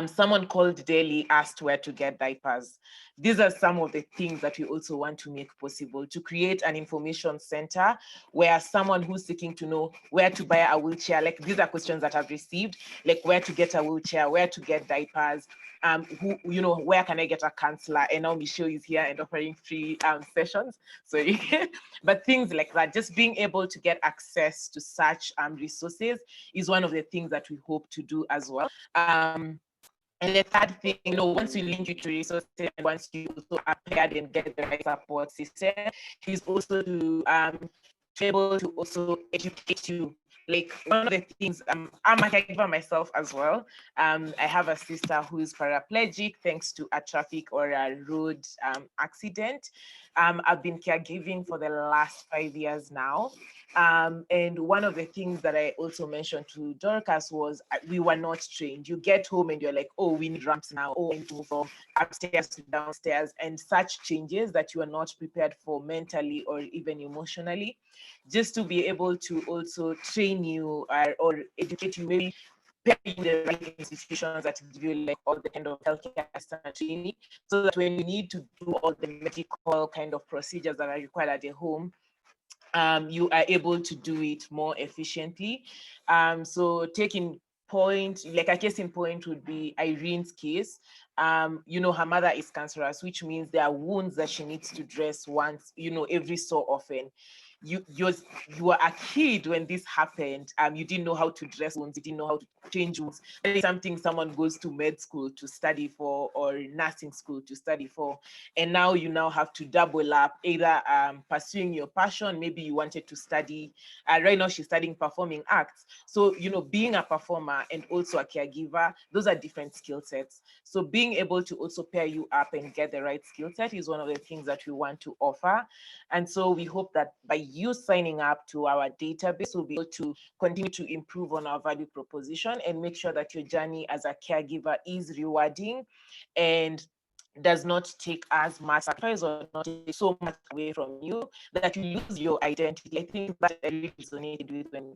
someone called Delhi asked where to get diapers. These are some of the things that we also want to make possible, to create an information center where someone who's seeking to know where to buy a wheelchair, like these are questions that I've received, like where to get a wheelchair, where to get diapers, where can I get a counselor? And now Michelle is here and offering free sessions. So, but things like that, just being able to get access to such resources is one of the things that we hope to do as well. And the third thing, once we link you to resources, and once you also are paired and get the right support system, is also to be able to also educate you. Like one of the things, I'm a caregiver myself as well. I have a sister who is paraplegic thanks to a traffic or a road accident. I've been caregiving for the last 5 years now. And one of the things that I also mentioned to Dorcas was we were not trained. You get home and you're like, oh, we need ramps now. Oh, we need to move from upstairs to downstairs, and such changes that you are not prepared for mentally or even emotionally. Just to be able to also train you or educate you, maybe pair you in the right institutions that give you like all the kind of healthcare training, so that when you need to do all the medical kind of procedures that are required at the home, you are able to do it more efficiently. So taking point, like a case in point would be Irene's case. Her mother is cancerous, which means there are wounds that she needs to dress once, every so often. You were a kid when this happened. You didn't know how to dress wounds, you didn't know how to change wounds. That is something someone goes to med school to study for, or nursing school to study for. And now you have to double up, either pursuing your passion. Maybe you wanted to study, right now she's studying performing arts. So, being a performer and also a caregiver, those are different skill sets. So being able to also pair you up and get the right skill set is one of the things that we want to offer. And so we hope that by you signing up to our database, we'll be able to continue to improve on our value proposition and make sure that your journey as a caregiver is rewarding and does not take as much sacrifice or not take so much away from you that you lose your identity. I think that I really resonated with when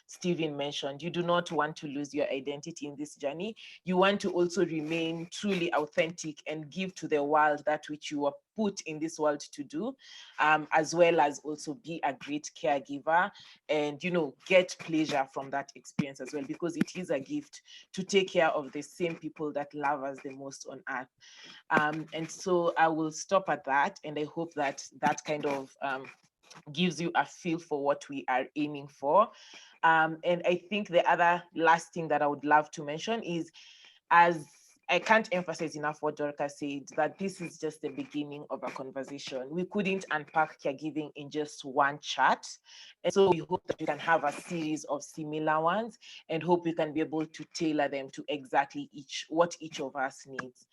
Stephen mentioned, you do not want to lose your identity in this journey. You want to also remain truly authentic and give to the world that which you were put in this world to do, as well as also be a great caregiver and, get pleasure from that experience as well, because it is a gift to take care of the same people that love us the most on earth. And so I will stop at that, and I hope that that kind of gives you a feel for what we are aiming for. And I think the other last thing that I would love to mention is, as I can't emphasize enough what Dorcas said, that this is just the beginning of a conversation. We couldn't unpack caregiving in just one chat. And so we hope that we can have a series of similar ones and hope we can be able to tailor them to exactly what each of us needs.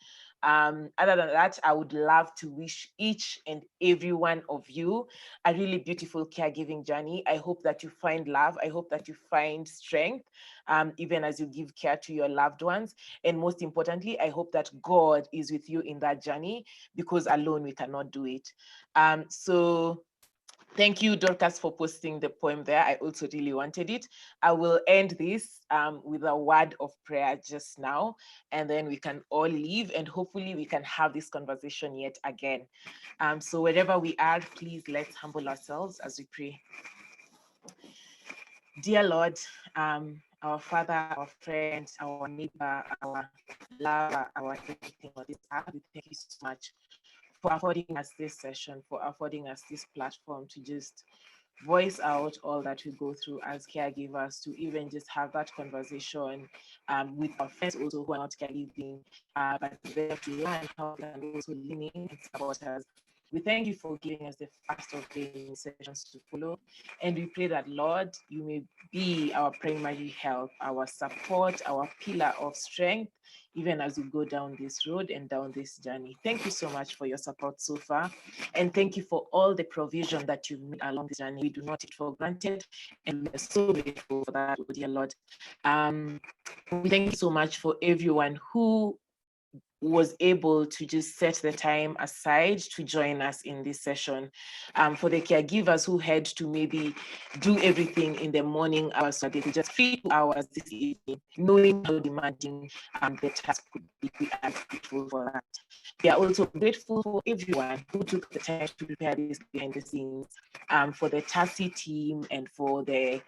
Other than that, I would love to wish each and every one of you a really beautiful caregiving journey. I hope that you find love. I hope that you find strength, even as you give care to your loved ones. And most importantly, I hope that God is with you in that journey, because alone we cannot do it. So thank you, Dorcas, for posting the poem there. I also really wanted it. I will end this with a word of prayer just now, and then we can all leave, and hopefully we can have this conversation yet again. So wherever we are, please let's humble ourselves as we pray. Dear Lord, our Father, our friend, our neighbor, our lover, our everything on this earth, we thank you so much for affording us this session, for affording us this platform to just voice out all that we go through as caregivers, to even just have that conversation with our friends also who are not caregiving, but there to learn how they can also lean in and support us. We thank you for giving us the first of the sessions to follow. And we pray that, Lord, you may be our primary help, our support, our pillar of strength, even as we go down this road and down this journey. Thank you so much for your support so far. And thank you for all the provision that you've made along this journey. We do not take it for granted. And we are so grateful for that, dear Lord. We thank you so much for everyone who was able to just set the time aside to join us in this session. For the caregivers who had to maybe do everything in the morning hours, so they could just 3 hours this evening, knowing how demanding the task could be. We are grateful for that. We are also grateful for everyone who took the time to prepare this behind the scenes, for the TACI team and for the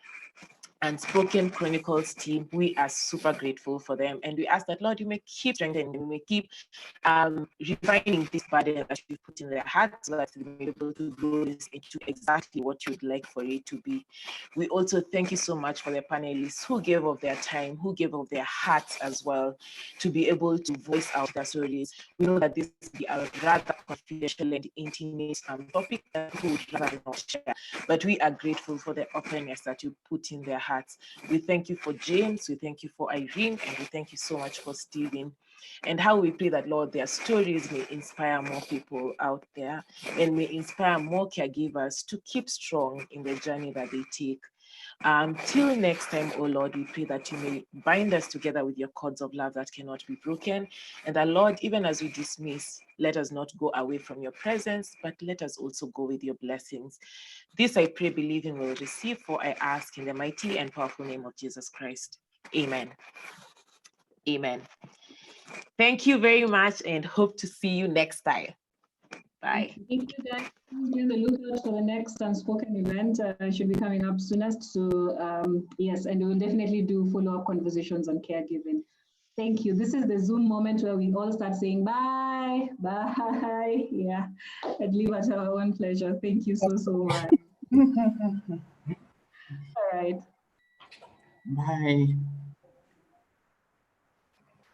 Unspoken Chronicles team. We are super grateful for them, and we ask that, Lord, you may keep strengthening, you may keep refining this burden that you put in their hearts, so that they may be able to grow this into exactly what you'd like for it to be. We also thank you so much for the panelists who gave of their time, who gave of their hearts as well, to be able to voice out their stories. We know that this will be a rather confidential and intimate topic that we would rather not share, but we are grateful for the openness that you put in their hearts. We thank you for James, we thank you for Irene, and we thank you so much for Stephen. And how we pray that, Lord, their stories may inspire more people out there and may inspire more caregivers to keep strong in the journey that they take. Till next time, oh Lord, we pray that you may bind us together with your cords of love that cannot be broken. And that, Lord, even as we dismiss, let us not go away from your presence, but let us also go with your blessings. This I pray, believing we'll receive, for I ask in the mighty and powerful name of Jesus Christ. Amen. Amen. Thank you very much, and hope to see you next time. Bye. Thank you, guys. Be on the lookout for the next Unspoken event. Should be coming up soonest. So yes, and we will definitely do follow-up conversations on caregiving. Thank you. This is the Zoom moment where we all start saying bye, bye. Yeah, and leave at our own pleasure. Thank you so much. All right. Bye.